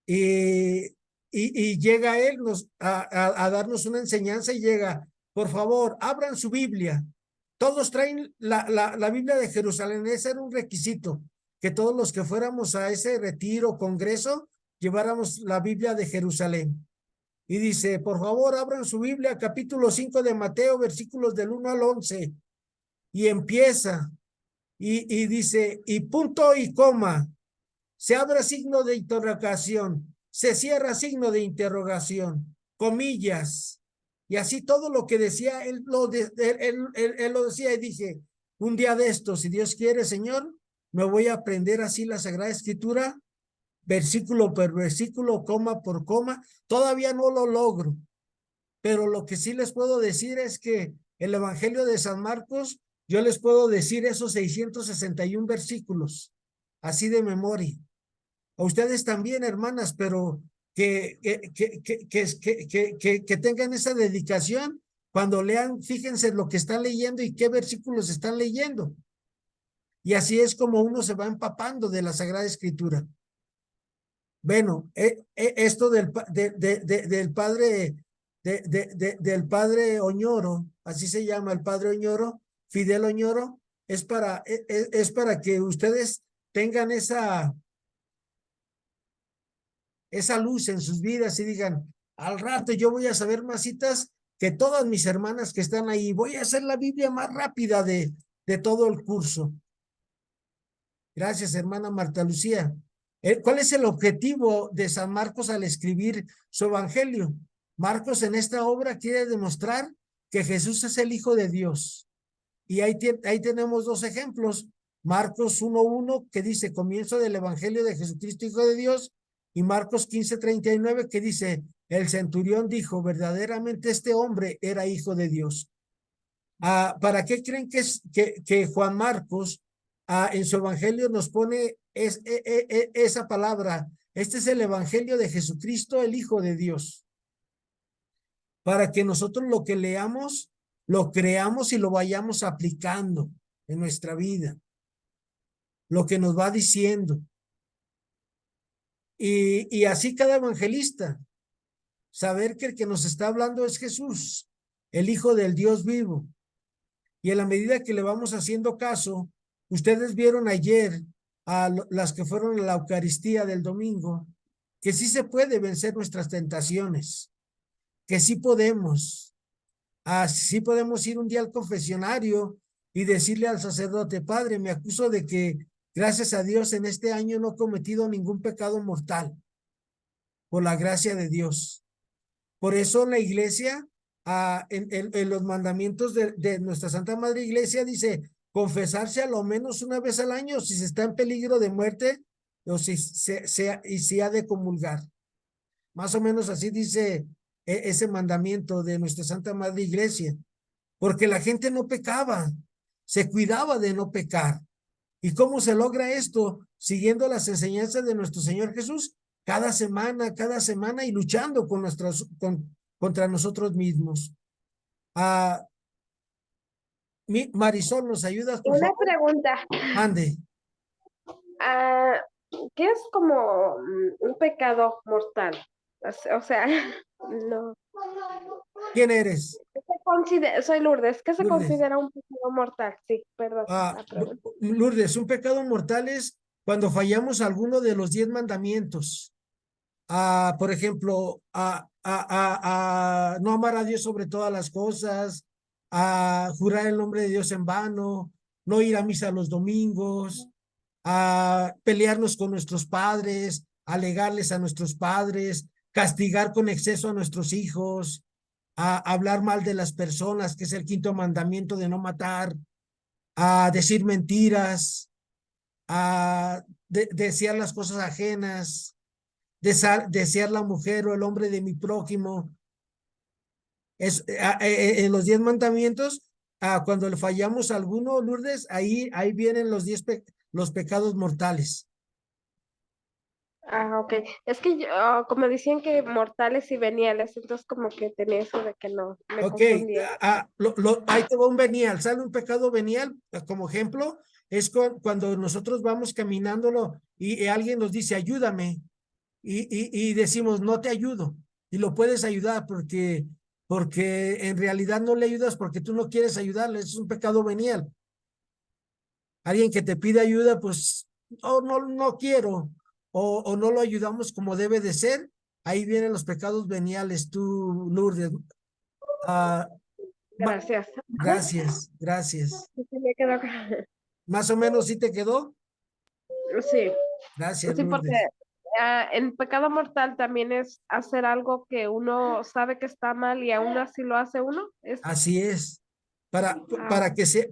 y llega él a darnos una enseñanza y llega, por favor, abran su Biblia. Todos traen la Biblia de Jerusalén. Ese era un requisito, que todos los que fuéramos a ese retiro, congreso, lleváramos la Biblia de Jerusalén. Y dice, por favor, abran su Biblia, capítulo 5 de Mateo, versículos del 1 al 11. Y empieza, y dice, y punto y coma, se abre signo de interrogación, se cierra signo de interrogación, comillas, y así todo lo que decía, él lo decía, y dije, un día de estos, si Dios quiere, Señor, me voy a aprender así la Sagrada Escritura, versículo por versículo, coma por coma. Todavía no lo logro, pero lo que sí les puedo decir es que el Evangelio de San Marcos, yo les puedo decir esos 661 versículos, así de memoria. A ustedes también, hermanas, pero que tengan esa dedicación. Cuando lean, fíjense lo que están leyendo y qué versículos están leyendo. Y así es como uno se va empapando de la Sagrada Escritura. Bueno, esto del padre del padre Oñoro, así se llama el padre Oñoro, Fidel Oñoro, es para que ustedes tengan esa luz en sus vidas y digan, al rato yo voy a saber más citas que todas mis hermanas que están ahí. Voy a hacer la Biblia más rápida de todo el curso. Gracias, hermana Marta Lucía. ¿Cuál es el objetivo de San Marcos al escribir su evangelio? Marcos en esta obra quiere demostrar que Jesús es el Hijo de Dios. Y ahí tenemos dos ejemplos. Marcos 1:1 que dice comienzo del evangelio de Jesucristo, Hijo de Dios. Y Marcos 15:39 que dice el centurión dijo verdaderamente este hombre era Hijo de Dios. ¿Para qué creen que Juan Marcos en su evangelio nos pone esa palabra? Este es el evangelio de Jesucristo, el Hijo de Dios. Para que nosotros lo que leamos, lo creamos y lo vayamos aplicando en nuestra vida. Lo que nos va diciendo. Y así cada evangelista. Saber que el que nos está hablando es Jesús, el Hijo del Dios vivo. Y en la medida que le vamos haciendo caso, ustedes vieron ayer a las que fueron a la Eucaristía del domingo, que sí se puede vencer nuestras tentaciones, que sí podemos ir un día al confesionario y decirle al sacerdote, Padre, me acuso de que, gracias a Dios, en este año no he cometido ningún pecado mortal, por la gracia de Dios. Por eso la iglesia, en los mandamientos de nuestra Santa Madre Iglesia, dice confesarse a lo menos una vez al año si se está en peligro de muerte o si ha de comulgar. Más o menos así dice ese mandamiento de nuestra Santa Madre Iglesia, porque la gente no pecaba, se cuidaba de no pecar. ¿Y cómo se logra esto? Siguiendo las enseñanzas de nuestro Señor Jesús, cada semana y luchando contra nosotros mismos. Marisol, ¿nos ayudas, por favor? Una pregunta. Ande. ¿Qué es como un pecado mortal? O sea, no. ¿Quién eres? Soy Lourdes. ¿Qué se Lourdes. considera un pecado mortal? Sí, perdón. Lourdes, un pecado mortal es cuando fallamos alguno de los 10 mandamientos. Por ejemplo, no amar a Dios sobre todas las cosas, jurar el nombre de Dios en vano, no ir a misa los domingos, pelearnos con nuestros padres, alegarles a nuestros padres, castigar con exceso a nuestros hijos, hablar mal de las personas, que es el 5º mandamiento de no matar, decir mentiras. desear las cosas ajenas, desear la mujer o el hombre de mi prójimo. En los 10 mandamientos, cuando le fallamos a alguno, Lourdes, ahí vienen los 10 los pecados mortales. Ok. Es que como decían que mortales y veniales, entonces como que tenía eso de que no, me Ok, confundía. ahí te va un venial. Sale un pecado venial, como ejemplo, es cuando nosotros vamos caminándolo y alguien nos dice, ayúdame, y decimos, no te ayudo, y lo puedes ayudar porque en realidad no le ayudas porque tú no quieres ayudarle, es un pecado venial. Alguien que te pide ayuda, pues, no quiero, o no lo ayudamos como debe de ser, ahí vienen los pecados veniales, tú, Lourdes. Ah, Gracias. gracias. Sí, me quedó claro. Más o menos sí te quedó. Sí, Gracias, sí, porque Lourdes. el pecado mortal también es hacer algo que uno sabe que está mal y aún así lo hace uno. Así es. Para, Ah, para que sea,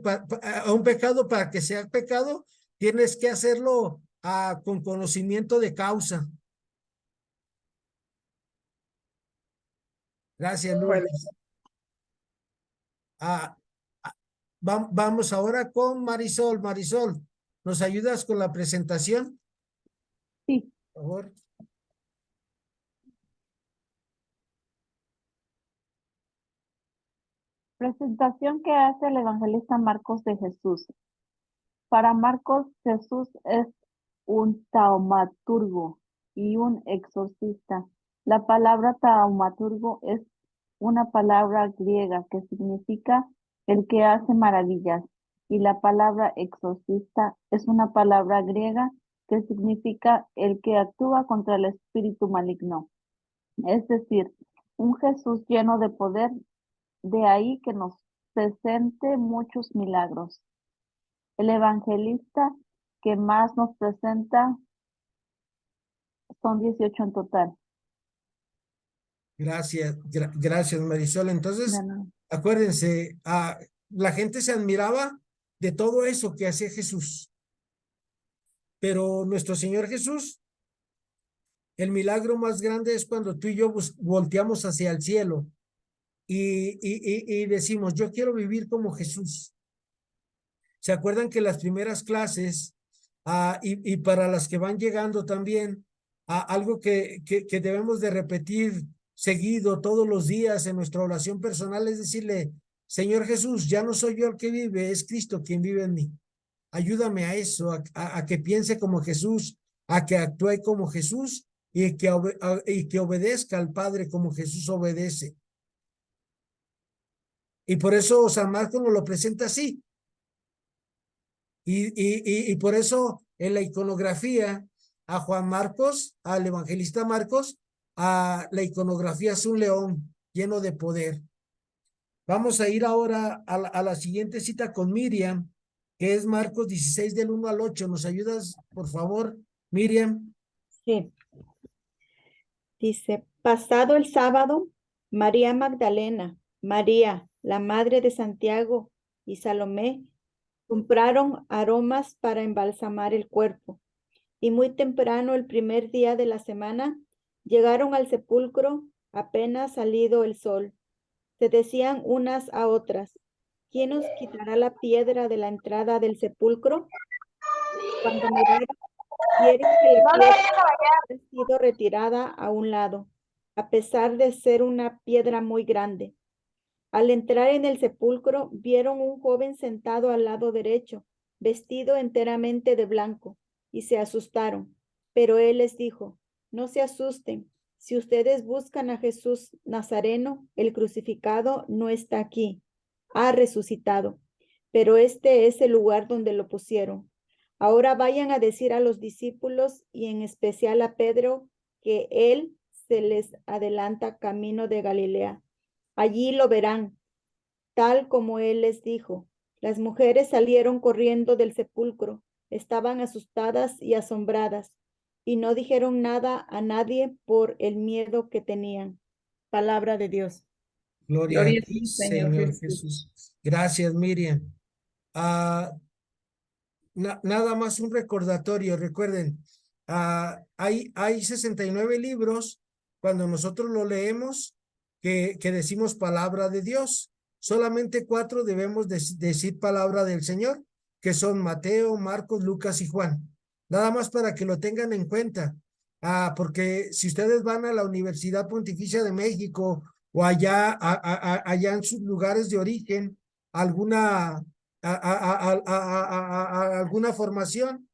a un pecado, para que sea pecado, tienes que hacerlo con conocimiento de causa. Gracias, bueno, Lourdes. Ah, ah, vamos ahora con Marisol. Marisol, ¿nos ayudas con la presentación? Sí. Por favor. Presentación que hace el evangelista Marcos de Jesús. Para Marcos, Jesús es un taumaturgo y un exorcista. La palabra taumaturgo es una palabra griega que significa el que hace maravillas, y la palabra exorcista es una palabra griega que significa el que actúa contra el espíritu maligno. Es decir, un Jesús lleno de poder, de ahí que nos presente muchos milagros. El evangelista que más nos presenta son 18 en total. Gracias, Marisol. Entonces, acuérdense, la gente se admiraba de todo eso que hacía Jesús, pero nuestro Señor Jesús, el milagro más grande es cuando tú y yo volteamos hacia el cielo y decimos, yo quiero vivir como Jesús. ¿Se acuerdan que las primeras clases, y para las que van llegando también, algo que debemos de repetir seguido todos los días en nuestra oración personal es decirle, Señor Jesús, ya no soy yo el que vive, es Cristo quien vive en mí. Ayúdame a eso, a que piense como Jesús, a que actúe como Jesús y que obedezca al Padre como Jesús obedece. Y por eso San Marcos nos lo presenta así. Y por eso en la iconografía a Juan Marcos, al evangelista Marcos, a la iconografía es un león lleno de poder. Vamos a ir ahora a la siguiente cita con Miriam, que es Marcos 16 del 1 al 8. ¿Nos ayudas, por favor, Miriam? Sí. Dice, pasado el sábado, María Magdalena, María, la madre de Santiago y Salomé, compraron aromas para embalsamar el cuerpo. Y muy temprano, el primer día de la semana, llegaron al sepulcro apenas salido el sol. Se decían unas a otras, ¿quién nos quitará la piedra de la entrada del sepulcro? Cuando miraron, vieron que la piedra había sido retirada a un lado, a pesar de ser una piedra muy grande. Al entrar en el sepulcro, vieron un joven sentado al lado derecho, vestido enteramente de blanco, y se asustaron. Pero él les dijo, no se asusten. Si ustedes buscan a Jesús Nazareno, el crucificado no está aquí, ha resucitado. Pero este es el lugar donde lo pusieron. Ahora vayan a decir a los discípulos y en especial a Pedro que él se les adelanta camino de Galilea. Allí lo verán, tal como él les dijo. Las mujeres salieron corriendo del sepulcro, estaban asustadas y asombradas, y no dijeron nada a nadie por el miedo que tenían. Palabra de Dios. Gloria a Gloria a ti, ti, Señor Señor Jesús. Jesús. Gracias, Miriam. nada más un recordatorio, recuerden, hay 69 libros cuando nosotros lo leemos que decimos palabra de Dios. Solamente 4 debemos decir palabra del Señor, que son Mateo, Marcos, Lucas y Juan. Nada más para que lo tengan en cuenta. Porque si ustedes van a la Universidad Pontificia de México o allá en sus lugares de origen, alguna alguna formación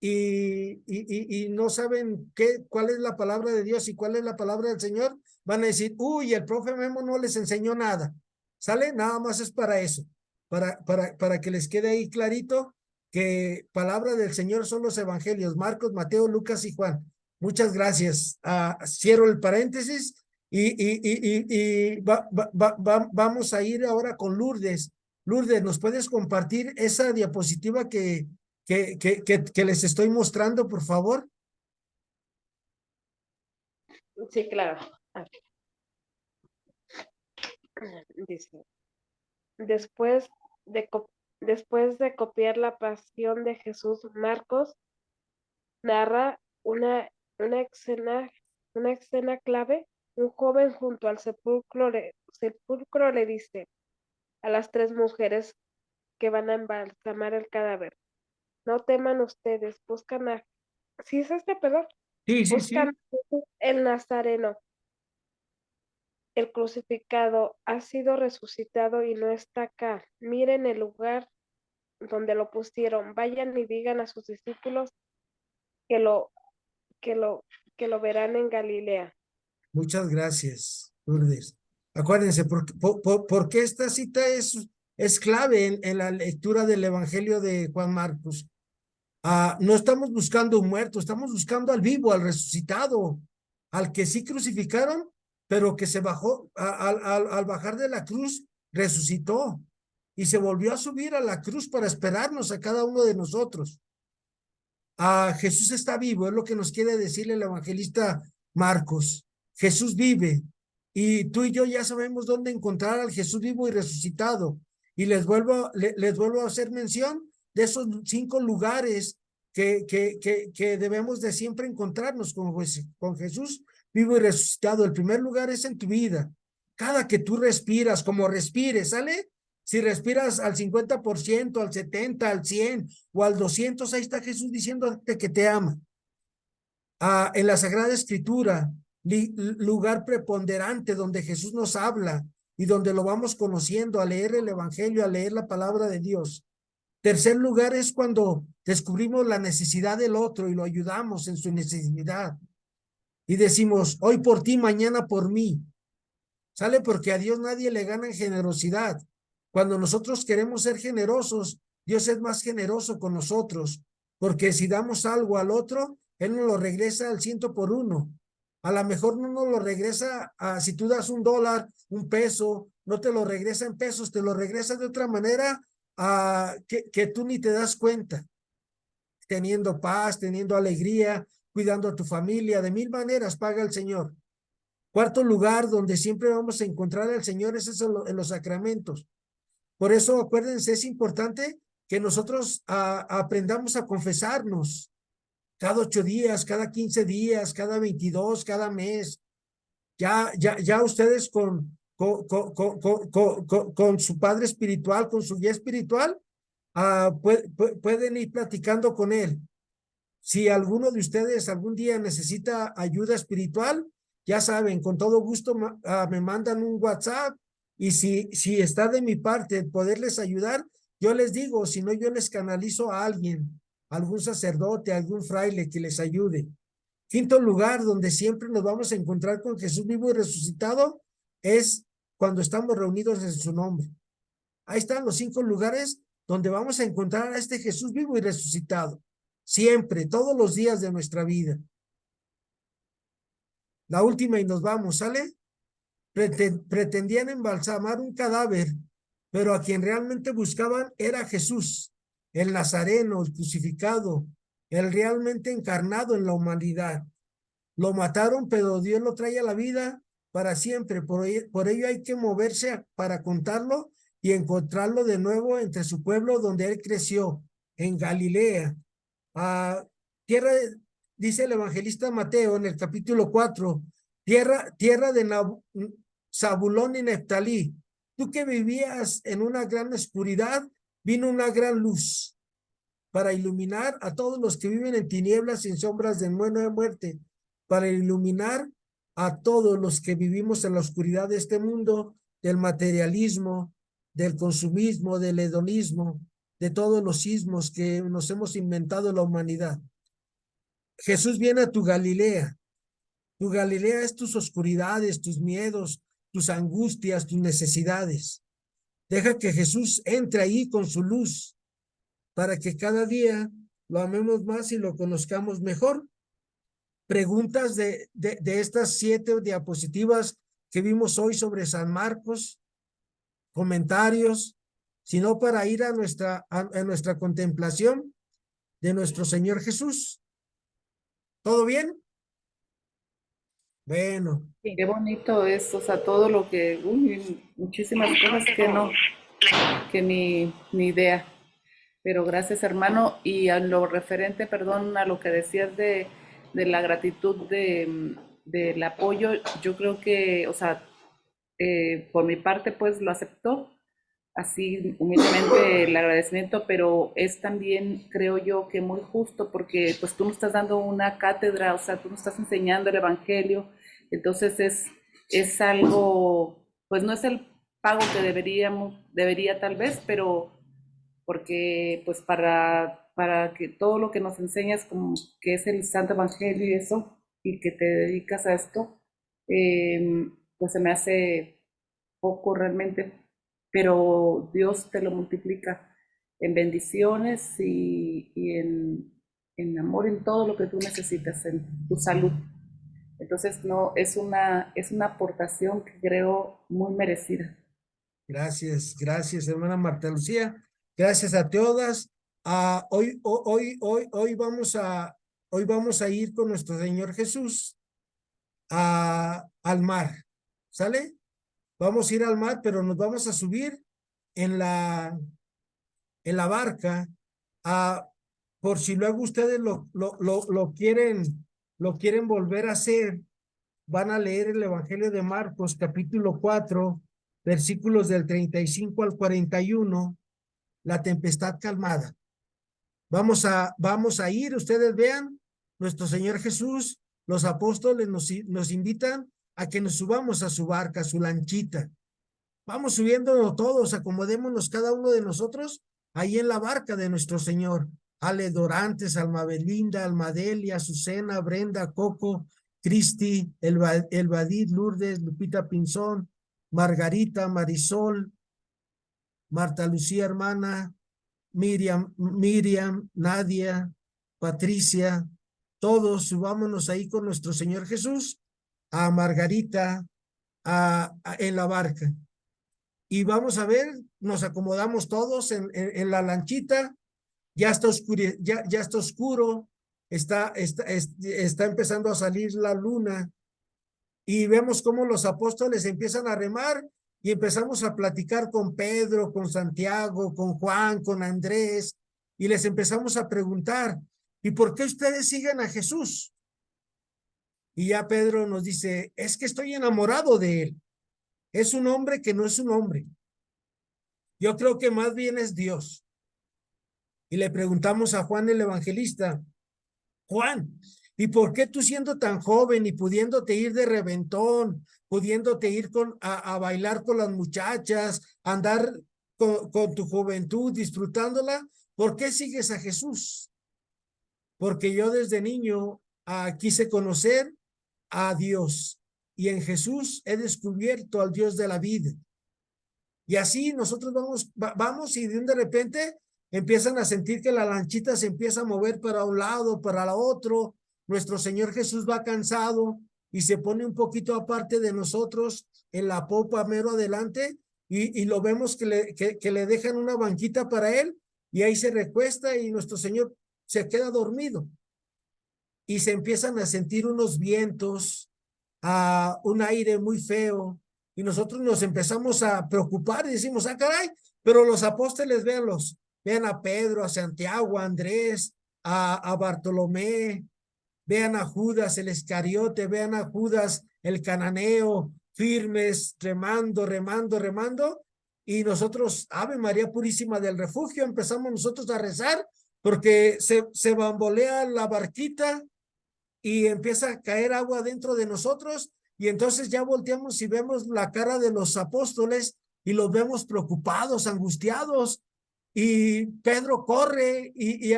y no saben cuál es la palabra de Dios y cuál es la palabra del Señor, van a decir, uy, el profe Memo no les enseñó nada. ¿Sale? Nada más es para eso, para que les quede ahí clarito que palabra del Señor son los evangelios, Marcos, Mateo, Lucas y Juan. Muchas gracias. Cierro el paréntesis y vamos a ir ahora con Lourdes. Lourdes, ¿nos puedes compartir esa diapositiva que les estoy mostrando, por favor? Sí, claro. Dice, después de copiar la pasión de Jesús, Marcos narra una escena clave. Un joven junto al sepulcro le dice a las 3 mujeres que van a embalsamar el cadáver: no teman ustedes, buscan a... ¿Sí es perdón? Sí, sí, Buscan sí. a Jesús el Nazareno. El crucificado ha sido resucitado y no está acá. Miren el lugar donde lo pusieron. Vayan y digan a sus discípulos que lo verán en Galilea. Muchas gracias, Lourdes. Acuérdense, porque esta cita es clave en la lectura del Evangelio de Juan Marcos. No estamos buscando un muerto, estamos buscando al vivo, al resucitado, al que sí crucificaron, pero que se bajó, al bajar de la cruz, resucitó y se volvió a subir a la cruz para esperarnos a cada uno de nosotros. Jesús está vivo, es lo que nos quiere decir el evangelista Marcos. Jesús vive y tú y yo ya sabemos dónde encontrar al Jesús vivo y resucitado. Y les vuelvo a hacer mención de esos 5 lugares que debemos de siempre encontrarnos con Jesús vivo y resucitado. El primer lugar es en tu vida. Cada que tú respiras, como respires, ¿sale? Si respiras al 50%, al 70%, al 100% o al 200%, ahí está Jesús diciéndote que te ama. En la Sagrada Escritura, lugar preponderante donde Jesús nos habla y donde lo vamos conociendo a leer el Evangelio, a leer la palabra de Dios. Tercer lugar es cuando descubrimos la necesidad del otro y lo ayudamos en su necesidad. Y decimos, hoy por ti, mañana por mí. ¿Sale? Porque a Dios nadie le gana en generosidad. Cuando nosotros queremos ser generosos, Dios es más generoso con nosotros, porque si damos algo al otro, Él nos lo regresa al 100 por 1. A lo mejor no nos lo regresa, si tú das $1, $1, no te lo regresa en pesos, te lo regresa de otra manera que tú ni te das cuenta. Teniendo paz, teniendo alegría, cuidando a tu familia, de 1000 maneras paga el Señor. Cuarto lugar donde siempre vamos a encontrar al Señor es eso, en los sacramentos. Por eso, acuérdense, es importante que nosotros aprendamos a confesarnos cada 8 días, cada 15 días, cada 22, cada mes. Ya ustedes con su padre espiritual, con su guía espiritual, pueden ir platicando con él. Si alguno de ustedes algún día necesita ayuda espiritual, ya saben, con todo gusto me mandan un WhatsApp y si está de mi parte poderles ayudar, yo les digo, si no yo les canalizo a alguien, algún sacerdote, algún fraile que les ayude. Quinto lugar, donde siempre nos vamos a encontrar con Jesús vivo y resucitado, es cuando estamos reunidos en su nombre. Ahí están los 5 lugares donde vamos a encontrar a este Jesús vivo y resucitado. Siempre, todos los días de nuestra vida. La última y nos vamos, ¿sale? Pretendían embalsamar un cadáver, pero a quien realmente buscaban era Jesús, el Nazareno, el crucificado, el realmente encarnado en la humanidad. Lo mataron, pero Dios lo trae a la vida para siempre. Por ello hay que moverse para contarlo y encontrarlo de nuevo entre su pueblo donde él creció, en Galilea. Tierra, dice el evangelista Mateo en el capítulo 4, tierra de Zabulón y Neftalí. Tú que vivías en una gran oscuridad, vino una gran luz para iluminar a todos los que viven en tinieblas y en sombras de muerte, para iluminar a todos los que vivimos en la oscuridad de este mundo, del materialismo, del consumismo, del hedonismo, de todos los ismos que nos hemos inventado en la humanidad. Jesús viene a tu Galilea. Tu Galilea es tus oscuridades, tus miedos, tus angustias, tus necesidades. Deja que Jesús entre ahí con su luz para que cada día lo amemos más y lo conozcamos mejor. Preguntas de estas 7 diapositivas que vimos hoy sobre San Marcos, comentarios, sino para ir a nuestra contemplación de nuestro Señor Jesús. ¿Todo bien? Bueno. Qué bonito es, o sea, todo lo que, muchísimas cosas que ni idea. Pero gracias, hermano. Y a lo referente, perdón, a lo que decías de la gratitud del apoyo, yo creo que, o sea, por mi parte, pues lo aceptó, así humildemente el agradecimiento, pero es también, creo yo, que muy justo, porque pues tú nos estás dando una cátedra, o sea, tú nos estás enseñando el evangelio, entonces es algo, pues no es el pago que debería tal vez, pero porque pues para que todo lo que nos enseñas, como que es el Santo Evangelio y eso, y que te dedicas a esto, pues se me hace poco realmente, pero Dios te lo multiplica en bendiciones y en amor, en todo lo que tú necesitas, en tu salud. Entonces, no, es una aportación que creo muy merecida. Gracias, hermana Marta Lucía. Gracias a todas. Hoy vamos a ir con nuestro Señor Jesús al mar. ¿Sale? Vamos a ir al mar, pero nos vamos a subir en la barca. Por si luego ustedes lo quieren volver a hacer, van a leer el Evangelio de Marcos, capítulo 4, versículos del 35 al 41, la tempestad calmada. Vamos a ir, ustedes vean, nuestro Señor Jesús, los apóstoles nos invitan a que nos subamos a su barca, a su lanchita. Vamos subiéndonos todos, acomodémonos cada uno de nosotros ahí en la barca de nuestro Señor. Ale Dorantes, Alma Belinda, Almadelia, Azucena, Brenda, Coco, Cristi, Elvadid, Lourdes, Lupita Pinzón, Margarita, Marisol, Marta Lucía, hermana, Miriam, Nadia, Patricia, todos subámonos ahí con nuestro Señor Jesús, a Margarita, en la barca. Y vamos a ver, nos acomodamos todos en la lanchita, ya está oscuro, está empezando a salir la luna, y vemos cómo los apóstoles empiezan a remar, y empezamos a platicar con Pedro, con Santiago, con Juan, con Andrés, y les empezamos a preguntar, ¿y por qué ustedes siguen a Jesús? Y ya Pedro nos dice, es que estoy enamorado de él. Es un hombre que no es un hombre. Yo creo que más bien es Dios. Y le preguntamos a Juan el evangelista, Juan, ¿y por qué tú siendo tan joven y pudiéndote ir de reventón, pudiéndote ir a bailar con las muchachas, andar con tu juventud, disfrutándola, ¿por qué sigues a Jesús? Porque yo desde niño quise conocer a Dios, y en Jesús he descubierto al Dios de la vida. Y así nosotros vamos y de repente empiezan a sentir que la lanchita se empieza a mover para un lado, para el otro. Nuestro Señor Jesús va cansado y se pone un poquito aparte de nosotros en la popa mero adelante, y lo vemos que le dejan una banquita para él, y ahí se recuesta y nuestro Señor se queda dormido. Y se empiezan a sentir unos vientos, un aire muy feo, y nosotros nos empezamos a preocupar y decimos, caray, pero los apóstoles, véanlos, vean a Pedro, a Santiago, a Andrés, a Bartolomé, vean a Judas el Iscariote, vean a Judas el cananeo, firmes, remando, remando, remando. Y nosotros, Ave María Purísima del Refugio, empezamos nosotros a rezar porque se bambolea la barquita y empieza a caer agua dentro de nosotros. Y entonces ya volteamos y vemos la cara de los apóstoles y los vemos preocupados, angustiados. Y Pedro corre y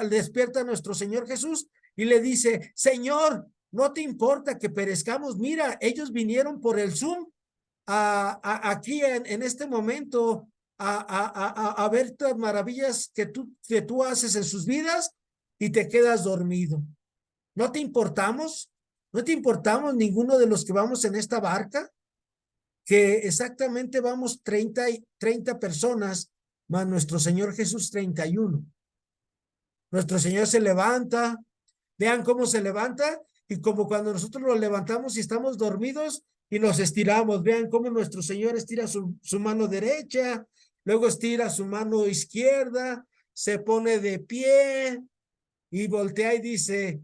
despierta a nuestro Señor Jesús y le dice, Señor, ¿no te importa que perezcamos? Mira, ellos vinieron por el Zoom aquí en este momento a ver las maravillas que tú haces en sus vidas y te quedas dormido. ¿No te importamos? ¿No te importamos ninguno de los que vamos en esta barca? Que exactamente vamos 30 personas, más nuestro Señor Jesús 31. Nuestro Señor se levanta, vean cómo se levanta, y como cuando nosotros nos levantamos y estamos dormidos y nos estiramos, vean cómo nuestro Señor estira su mano derecha, luego estira su mano izquierda, se pone de pie y voltea y dice,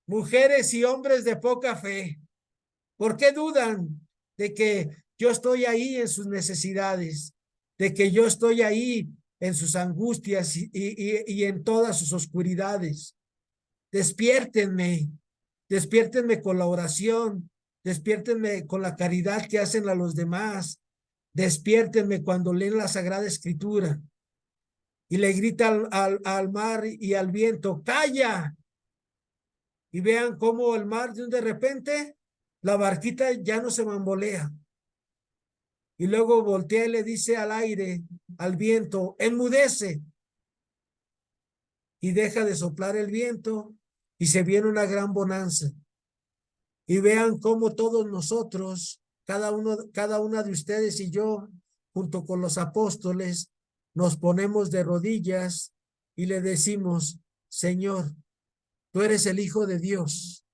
mujeres y hombres de poca fe, ¿por qué dudan de que yo estoy ahí en sus necesidades, de que yo estoy ahí en sus angustias y en todas sus oscuridades? Despiértenme, despiértenme con la oración, despiértenme con la caridad que hacen a los demás, despiértenme cuando leen la Sagrada Escritura. Y le grita al mar y al viento, ¡calla! Y vean cómo el mar de repente, la barquita ya no se bambolea. Y luego voltea y le dice al aire, al viento, enmudece. Y deja de soplar el viento y se viene una gran bonanza. Y vean cómo todos nosotros, cada una de ustedes y yo, junto con los apóstoles, nos ponemos de rodillas y le decimos, Señor, tú eres el Hijo de Dios.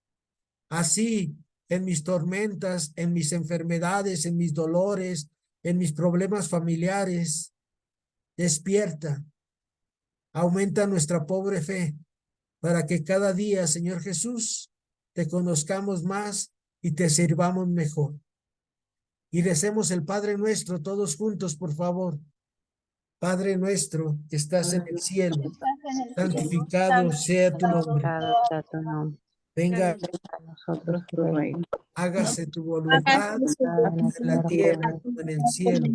Así, en mis tormentas, en mis enfermedades, en mis dolores, en mis problemas familiares, despierta, aumenta nuestra pobre fe para que cada día, Señor Jesús, te conozcamos más y te sirvamos mejor. Y recemos el Padre Nuestro todos juntos, por favor. Padre nuestro que estás en el cielo, santificado sea tu nombre. Venga a nosotros tu reino. hágase tu voluntad en la tierra como en el cielo.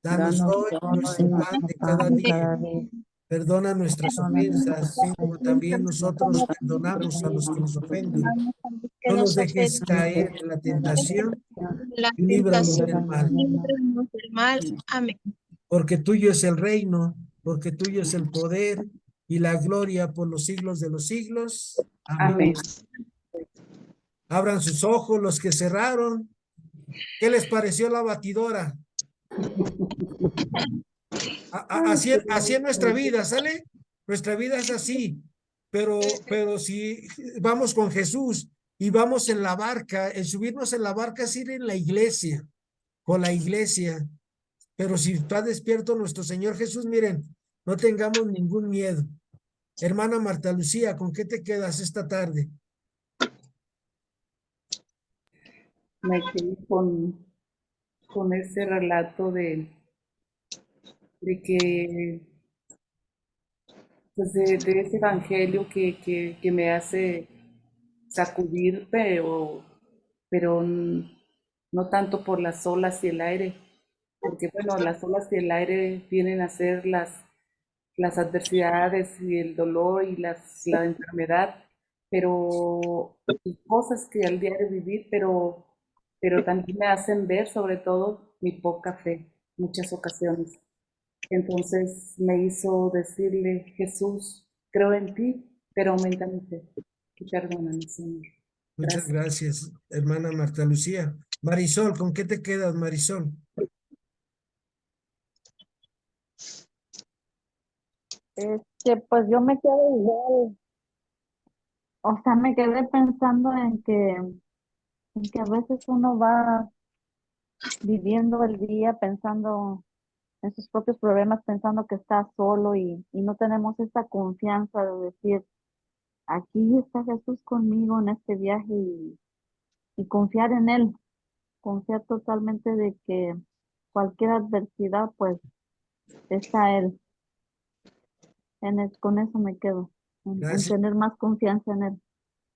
Danos hoy nuestro pan de cada día. Perdona nuestras ofensas, como también nosotros perdonamos a los que nos ofenden. No nos dejes caer en la tentación y líbranos del mal. Amén. Porque tuyo es el reino, porque tuyo es el poder y la gloria por los siglos de los siglos. Amén. Abran sus ojos los que cerraron. ¿Qué les pareció la batidora? Así es nuestra vida, ¿sale? Nuestra vida es así, pero si vamos con Jesús y vamos en la barca, el subirnos en la barca es ir en la iglesia, con la iglesia, pero si está despierto nuestro Señor Jesús, miren, no tengamos ningún miedo. Hermana Marta Lucía, ¿con qué te quedas esta tarde? Me quedé con ese relato de que pues de ese evangelio que me hace sacudir, pero no tanto por las olas y el aire, porque bueno, las olas y el aire vienen a ser las adversidades y el dolor y la enfermedad, pero y cosas que al diario vivir, pero también me hacen ver sobre todo mi poca fe, muchas ocasiones. Entonces me hizo decirle, Jesús, creo en ti, pero aumenta mi fe y perdóname, Señor. Muchas gracias, hermana Marta Lucía. Marisol, ¿con qué te quedas, Marisol? Pues yo me quedo igual. O sea, me quedé pensando en que a veces uno va viviendo el día pensando en sus propios problemas pensando que está solo y no tenemos esta confianza de decir, aquí está Jesús conmigo en este viaje y confiar en Él, confiar totalmente de que cualquier adversidad, pues está Él. Con eso me quedo, en Gracias, tener más confianza en Él.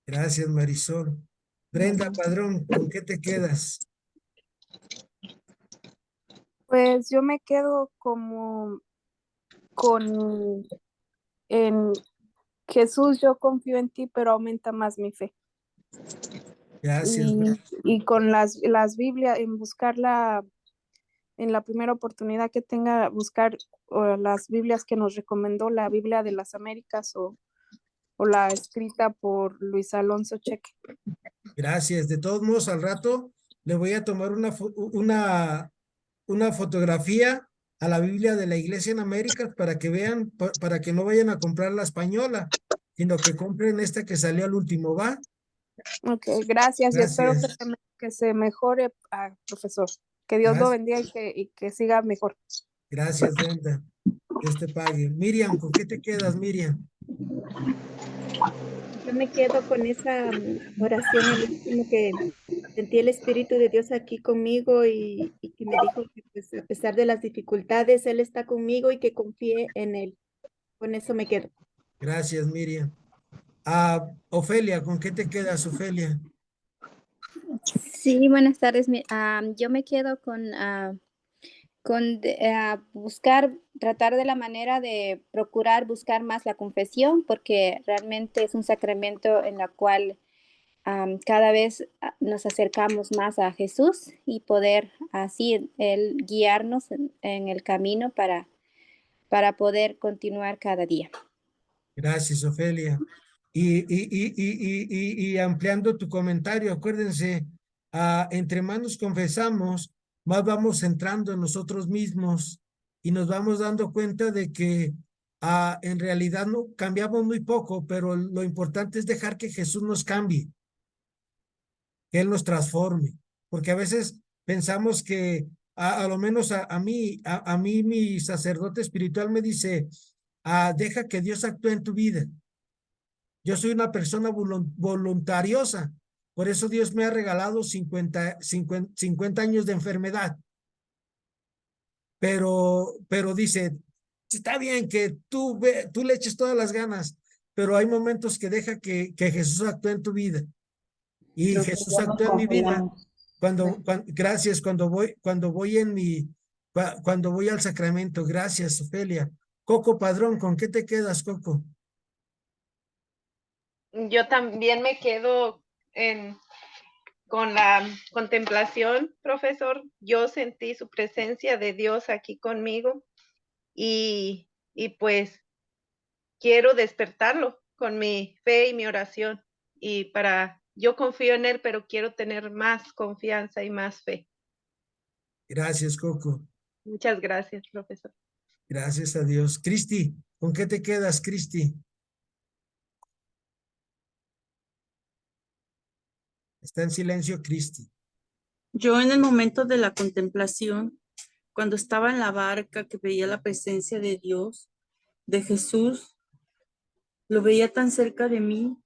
gracias Marisol. Brenda Padrón, ¿con qué te quedas? Pues yo me quedo como con en Jesús, yo confío en ti, pero aumenta más mi fe. Gracias, Y con las Biblias, en buscarla, en la primera oportunidad que tenga, buscar las Biblias que nos recomendó, la Biblia de las Américas o la escrita por Luis Alonso Cheque. gracias. De todos modos, al rato le voy a tomar una fotografía a la Biblia de la Iglesia en América para que vean, para que no vayan a comprar la española, sino que compren esta que salió al último, ¿va? Ok, gracias y espero Gracias. que se mejore, profesor. Que Dios lo Gracias, bendiga y que siga mejor. gracias, Brenda. Dios te pague. Miriam, ¿con qué te quedas, Miriam? Yo me quedo con esa oración, el último que sentí el Espíritu de Dios aquí conmigo y que me dijo que pues, a pesar de las dificultades, Él está conmigo y que confíe en Él. Con eso me quedo. Gracias, Miriam. Ah, Ofelia, ¿con qué te quedas, Ofelia? Sí, buenas tardes. Yo me quedo buscar, tratar de la manera de procurar buscar más la confesión, porque realmente es un sacramento en la cual cada vez nos acercamos más a Jesús y poder así Él guiarnos en el camino para poder continuar cada día. Gracias, Ofelia. Y ampliando tu comentario, acuérdense, entre más nos confesamos, más vamos entrando en nosotros mismos y nos vamos dando cuenta de que en realidad no cambiamos muy poco, pero lo importante es dejar que Jesús nos cambie, que Él nos transforme, porque a veces pensamos que, a lo menos a mí mi sacerdote espiritual me dice, deja que Dios actúe en tu vida. Yo soy una persona voluntariosa. Por eso Dios me ha regalado 50 años de enfermedad. Pero dice, está bien que tú le eches todas las ganas, pero hay momentos que deja que Jesús actúe en tu vida. Y Lo que Jesús ya nos actúa en mi vida confiamos. gracias, cuando voy al sacramento. Gracias, Ofelia. Coco Padrón, ¿con qué te quedas, Coco? Yo también me quedo con la contemplación, profesor. Yo sentí su presencia de Dios aquí conmigo y pues quiero despertarlo con mi fe y mi oración. Yo confío en Él, pero quiero tener más confianza y más fe. Gracias, Coco. Muchas gracias, profesor. Gracias a Dios. Cristi, ¿con qué te quedas, Cristi? Está en silencio, Cristi. Yo en el momento de la contemplación, cuando estaba en la barca, que veía la presencia de Dios, de Jesús, lo veía tan cerca de mí,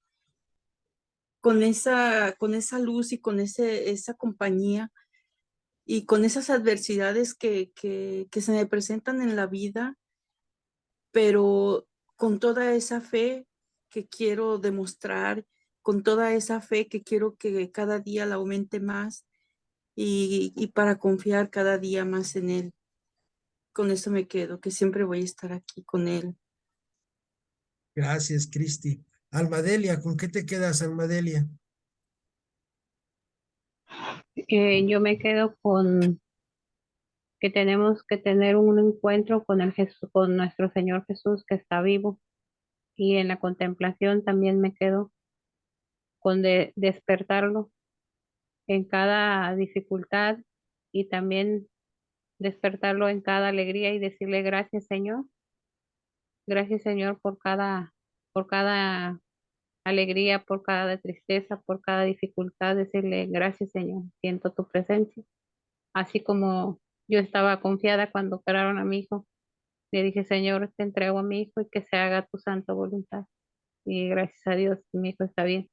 con esa luz y con esa compañía y con esas adversidades que se me presentan en la vida, pero con toda esa fe que quiero demostrar, con toda esa fe que quiero que cada día la aumente más y para confiar cada día más en Él. Con eso me quedo, que siempre voy a estar aquí con Él. Gracias, Cristi. Almadelia, ¿con qué te quedas, Almadelia? Yo me quedo con que tenemos que tener un encuentro con con nuestro Señor Jesús que está vivo. Y en la contemplación también me quedo con despertarlo en cada dificultad y también despertarlo en cada alegría y decirle gracias Señor por cada alegría, por cada tristeza, por cada dificultad, decirle gracias Señor, siento tu presencia, así como Yo estaba confiada cuando operaron a mi hijo. Le dije, Señor, te entrego a mi hijo y que se haga tu santa voluntad. Y gracias a Dios, mi hijo está bien.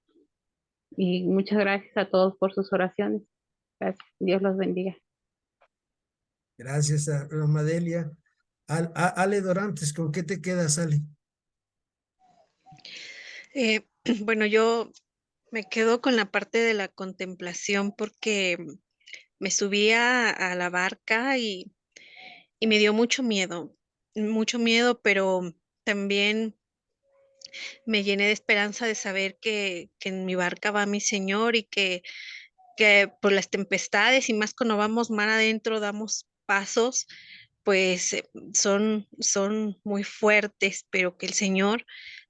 Y muchas gracias a todos por sus oraciones. Gracias. Dios los bendiga. Gracias a Madelia. Ale Dorantes, ¿con qué te quedas, Ale? Bueno, yo me quedo con la parte de la contemplación porque me subí a la barca y me dio mucho miedo, pero también me llené de esperanza de saber que en mi barca va mi Señor y que por las tempestades y más cuando vamos mar adentro damos pasos, pues son muy fuertes, pero que el Señor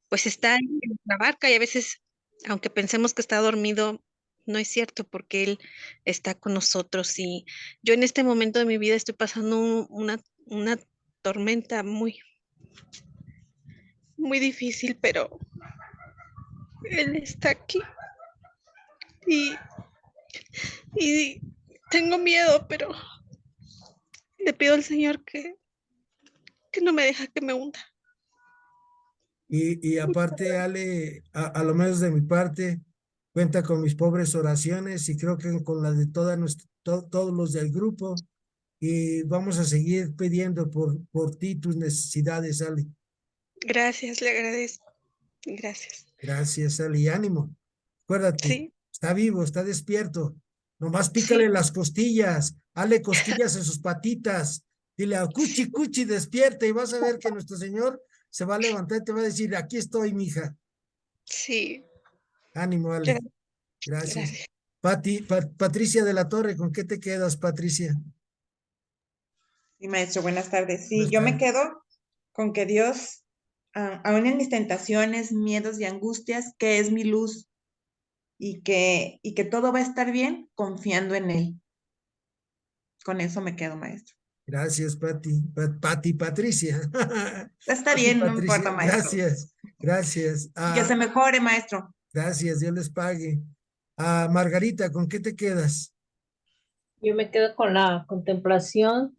pues está ahí en la barca y a veces, aunque pensemos que está dormido, no es cierto porque Él está con nosotros. Y yo en este momento de mi vida estoy pasando una tormenta muy difícil, pero Él está aquí y, y tengo miedo, pero le pido al Señor que no me deja que me hunda. Y aparte, Ale, a lo menos de mi parte, cuenta con mis pobres oraciones y creo que con la de todos los del grupo. Y vamos a seguir pidiendo por ti tus necesidades, Ale. Gracias, le agradezco. Gracias. Gracias, Ale. Y ánimo. Acuérdate, Sí, está vivo, está despierto. Nomás sí, pícale las costillas, hale cosquillas en sus patitas. Dile a Cuchi, Cuchi, despierta y vas a ver que nuestro Señor se va a levantar y te va a decir, aquí estoy, mija. sí. Ánimo, Ale. Gracias. Gracias. Patricia de la Torre, ¿con qué te quedas, Patricia? Sí, maestro, buenas tardes. Sí, Buenas yo me tardes. quedo con que Dios, aún en mis tentaciones, miedos y angustias, que es mi luz y que todo va a estar bien confiando en Él. Con eso me quedo, maestro. Gracias, Patricia. Está bien, no Patricia, importa, maestro. gracias, gracias. Y que se mejore, maestro. Gracias, Dios les pague. Margarita, ¿con qué te quedas? Yo me quedo con la contemplación.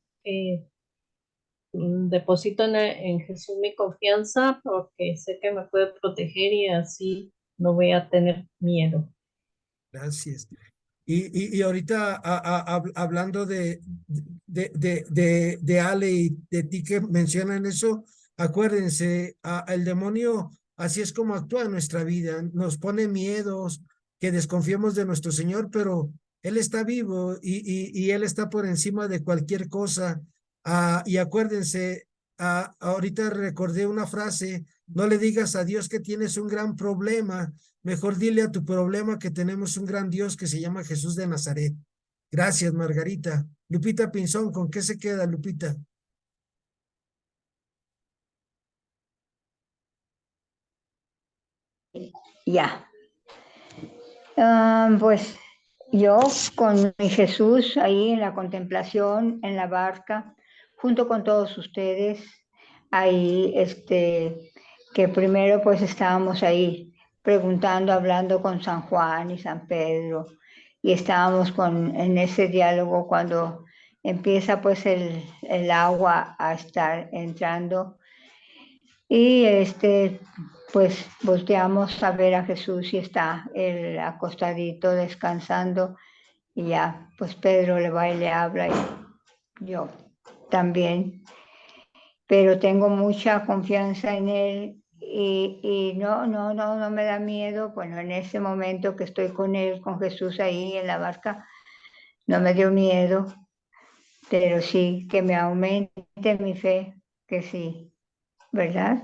Deposito en Jesús mi confianza porque sé que me puede proteger y así no voy a tener miedo. Gracias. Y ahorita hablando de Ale y de ti que mencionan eso, acuérdense, el demonio así es como actúa en nuestra vida, nos pone miedos, que desconfiemos de nuestro Señor, pero Él está vivo y Él está por encima de cualquier cosa. Y acuérdense, ahorita recordé una frase, no le digas a Dios que tienes un gran problema, mejor dile a tu problema que tenemos un gran Dios que se llama Jesús de Nazaret. Gracias, Margarita. Lupita Pinzón, ¿con qué se queda, Lupita? Ya. Pues yo con mi Jesús ahí en la contemplación, en la barca, junto con todos ustedes, ahí, que primero pues estábamos ahí preguntando, hablando con San Juan y San Pedro, y estábamos en ese diálogo cuando empieza pues el agua a estar entrando y pues volteamos a ver a Jesús y está él acostadito descansando y ya, pues Pedro le va y le habla y yo también, pero tengo mucha confianza en él y no me da miedo. Bueno, en ese momento que estoy con él, con Jesús ahí en la barca, no me dio miedo, pero sí que me aumente mi fe, que sí, ¿verdad?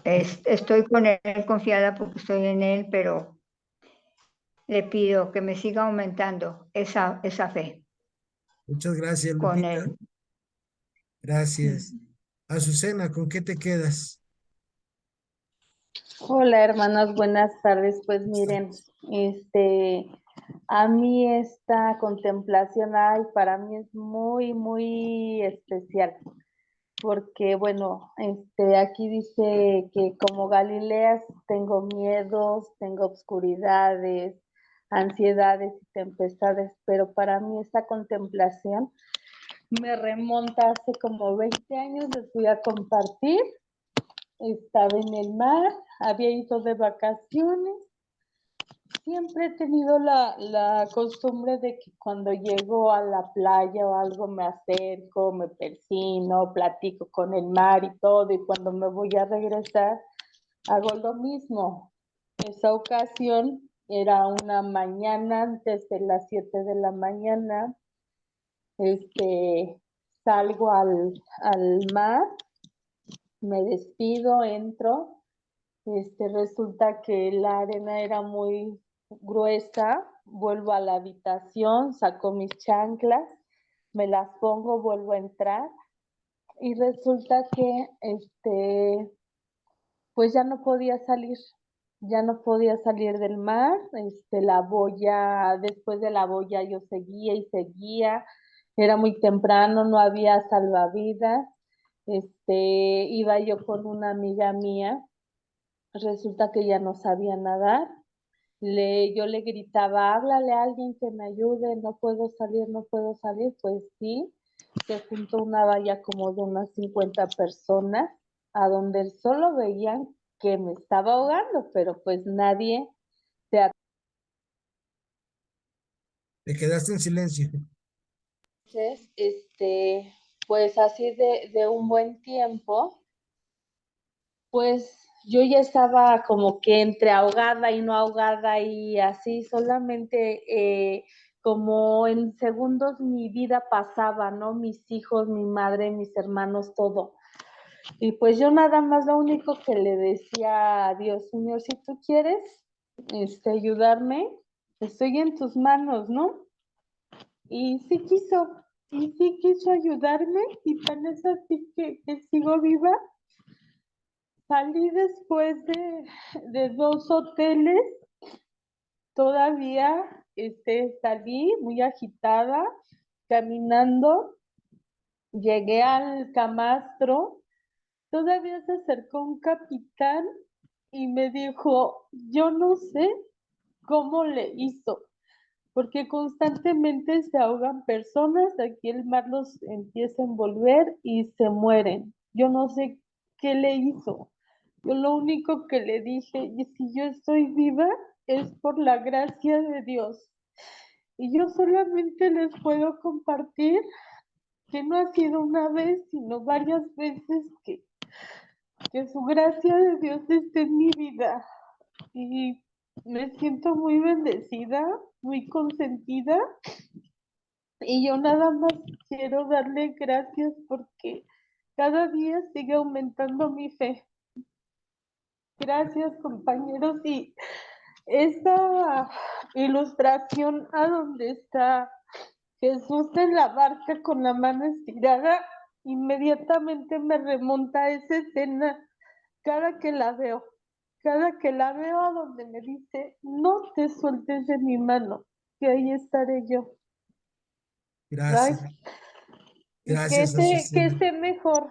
Estoy con él confiada porque estoy en él, pero le pido que me siga aumentando esa fe Muchas gracias, con Lupita. él. Gracias. Azucena, ¿con qué te quedas? Hola, hermanas, buenas tardes. Pues miren, a mí esta contemplación, ay, para mí es muy, muy especial, porque bueno, aquí dice que como Galileas tengo miedos, tengo obscuridades, ansiedades y tempestades, pero para mí esta contemplación me remonta hace como 20 años, les voy a compartir. Estaba en el mar, había ido de vacaciones. Siempre he tenido la costumbre de que cuando llego a la playa o algo me acerco, me persino, platico con el mar y todo, y cuando me voy a regresar hago lo mismo. Esa ocasión era una mañana antes de las 7 de la mañana. Salgo al mar, me despido, entro. Resulta que la arena era muy gruesa, vuelvo a la habitación, saco mis chanclas, me las pongo, vuelvo a entrar y resulta que pues ya no podía salir del mar. La boya, después de la boya yo seguía y seguía, era muy temprano, no había salvavidas. Iba yo con una amiga mía. Resulta que ella no sabía nadar. Yo le gritaba, háblale a alguien que me ayude, no puedo salir, no puedo salir. Pues sí, se juntó una valla como de unas 50 personas, a donde solo veían que me estaba ahogando, pero pues nadie se Te quedaste en silencio. Entonces, pues así de un buen tiempo, pues yo ya estaba como que entre ahogada y no ahogada y así solamente como en segundos mi vida pasaba, ¿no? Mis hijos, mi madre, mis hermanos, todo. Y pues yo nada más lo único que le decía a Dios, Señor, si tú quieres ayudarme, estoy en tus manos, ¿no? Y sí quiso ayudarme y tan es así que sigo viva. Salí después de 2 hoteles, todavía salí muy agitada, caminando, llegué al camastro, todavía se acercó un capitán y me dijo, yo no sé cómo le hizo, porque constantemente se ahogan personas, aquí el mar los empieza a envolver y se mueren. Yo no sé qué le hizo. Yo lo único que le dije, y si yo estoy viva, es por la gracia de Dios. Y yo solamente les puedo compartir que no ha sido una vez, sino varias veces que su gracia de Dios esté en mi vida. Y me siento muy bendecida, muy consentida. Y yo nada más quiero darle gracias porque cada día sigue aumentando mi fe. Gracias, compañeros. Y esta ilustración a donde está Jesús en la barca con la mano estirada, inmediatamente me remonta a esa escena cada que la veo a donde me dice, no te sueltes de mi mano, que ahí estaré yo. Gracias. Ay, Gracias, que Azucena. esté mejor,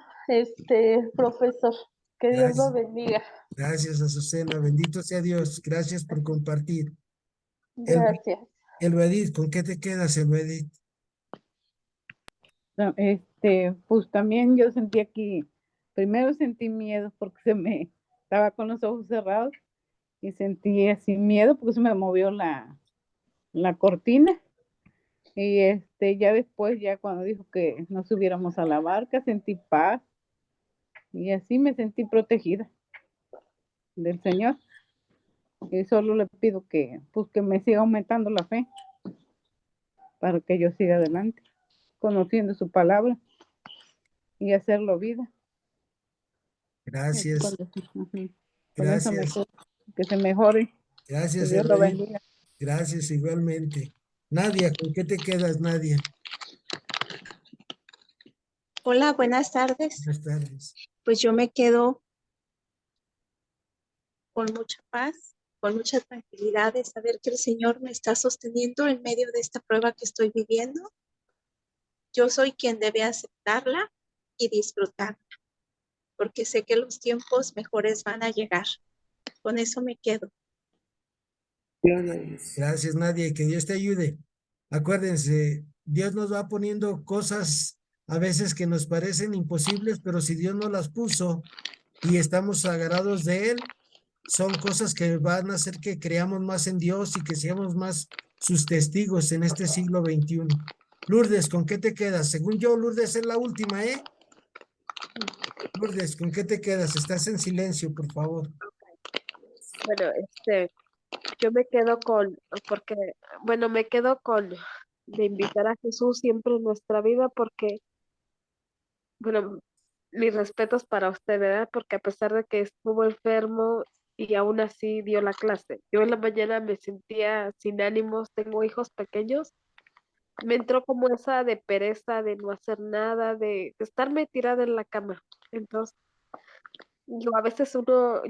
profesor. Que Dios lo bendiga. Gracias, Azucena. Bendito sea Dios. Gracias por compartir. Gracias. Elvedit, ¿con qué te quedas, Elvedit? No, pues también yo sentía que primero sentí miedo porque estaba con los ojos cerrados y sentí así miedo porque se me movió la cortina. Y ya después, ya cuando dijo que nos subiéramos a la barca, sentí paz y así me sentí protegida del Señor. Y solo le pido pues que me siga aumentando la fe para que yo siga adelante, conociendo su palabra y hacerlo vida. Gracias. Con eso me quedo, que se mejore. Gracias, Que Dios lo Elvedit. bendiga. Gracias, igualmente. Nadia, ¿con qué te quedas, Nadia? Hola, buenas tardes. Buenas tardes. Pues yo me quedo con mucha paz, con mucha tranquilidad de saber que el Señor me está sosteniendo en medio de esta prueba que estoy viviendo. Yo soy quien debe aceptarla y disfrutarla, porque sé que los tiempos mejores van a llegar. Con eso me quedo. Gracias, Nadia, y que Dios te ayude. Acuérdense, Dios nos va poniendo cosas a veces que nos parecen imposibles, pero si Dios nos las puso y estamos agarrados de Él, son cosas que van a hacer que creamos más en Dios y que seamos más sus testigos en este siglo XXI. Lourdes, ¿con qué te quedas? Según yo, Lourdes es la última, ¿eh? Lourdes, ¿con qué te quedas? Estás en silencio, por favor. Bueno, yo me quedo porque, bueno, me quedo con de invitar a Jesús siempre en nuestra vida porque, bueno, mis respetos para usted, ¿verdad? Porque a pesar de que estuvo enfermo y aún así dio la clase. Yo en la mañana me sentía sin ánimos, tengo hijos pequeños, me entró como esa de pereza, de no hacer nada, de estarme tirada en la cama. Entonces, a veces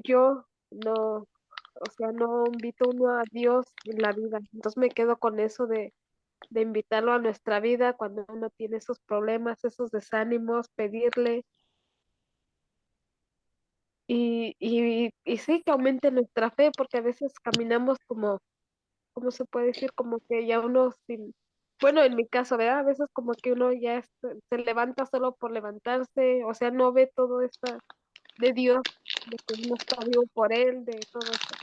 yo no, o sea, no invito uno a Dios en la vida. Entonces me quedo con eso de invitarlo a nuestra vida cuando uno tiene esos problemas, esos desánimos, pedirle y sí que aumente nuestra fe, porque a veces caminamos como, ¿cómo se puede decir? Como que ya uno sin, bueno, en mi caso, ¿verdad? A veces como que uno ya se levanta solo por levantarse, o sea, no ve todo esto de Dios, de que uno está vivo por Él, de todo eso.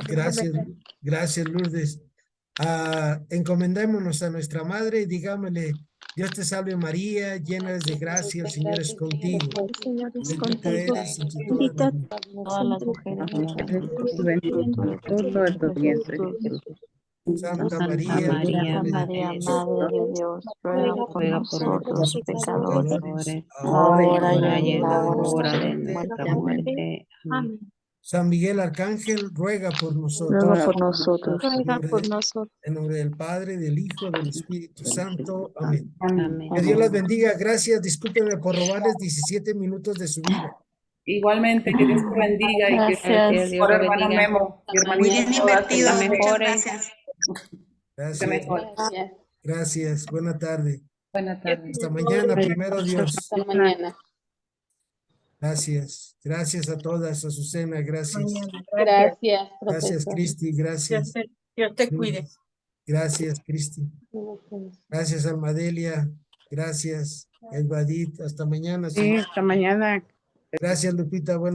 Gracias, gracias, Lourdes. Encomendémonos a nuestra Madre y digámosle, Dios te salve María, llena eres de gracia, el Señor es contigo. El Señor es Bendita contigo. eres entre todas Bendita las todas las mujeres. mujeres. Fruto de tu vientre, Jesús. Santa Santa María, María, Madre de María, Dios, Madre de Dios, ruega por ruega por nosotros nosotros pecadores, pecadores, ahora y ahora y en en la la hora de hora hora nuestra de de muerte. nuestra nuestra Amén. muerte. Amén. San Miguel Arcángel, ruega por nosotros. ruega por nosotros. Ruega por nosotros. En nombre del Padre, del Hijo, del Espíritu Santo. Amén. Amén. Que Dios las bendiga. Gracias. Discúlpenme por robarles 17 minutos de su vida. Igualmente, que Dios te bendiga y que Gracias. Dios por lo hermano bendiga. Memo y Muy hermanita bien todas, invertido, Te muchas mejores. gracias. te Gracias. mejores. Gracias. Buena tarde. Buenas tardes. Hasta mañana, primero Dios. Hasta mañana. Gracias. Gracias a todas. Azucena, gracias. Gracias, Gracias, profesor. Cristi. Gracias. Dios te cuide. Gracias, Cristi. Gracias, Almadelia. Gracias, Elvadit. Hasta mañana. Sí, hasta mañana. Gracias, Lupita. Buenas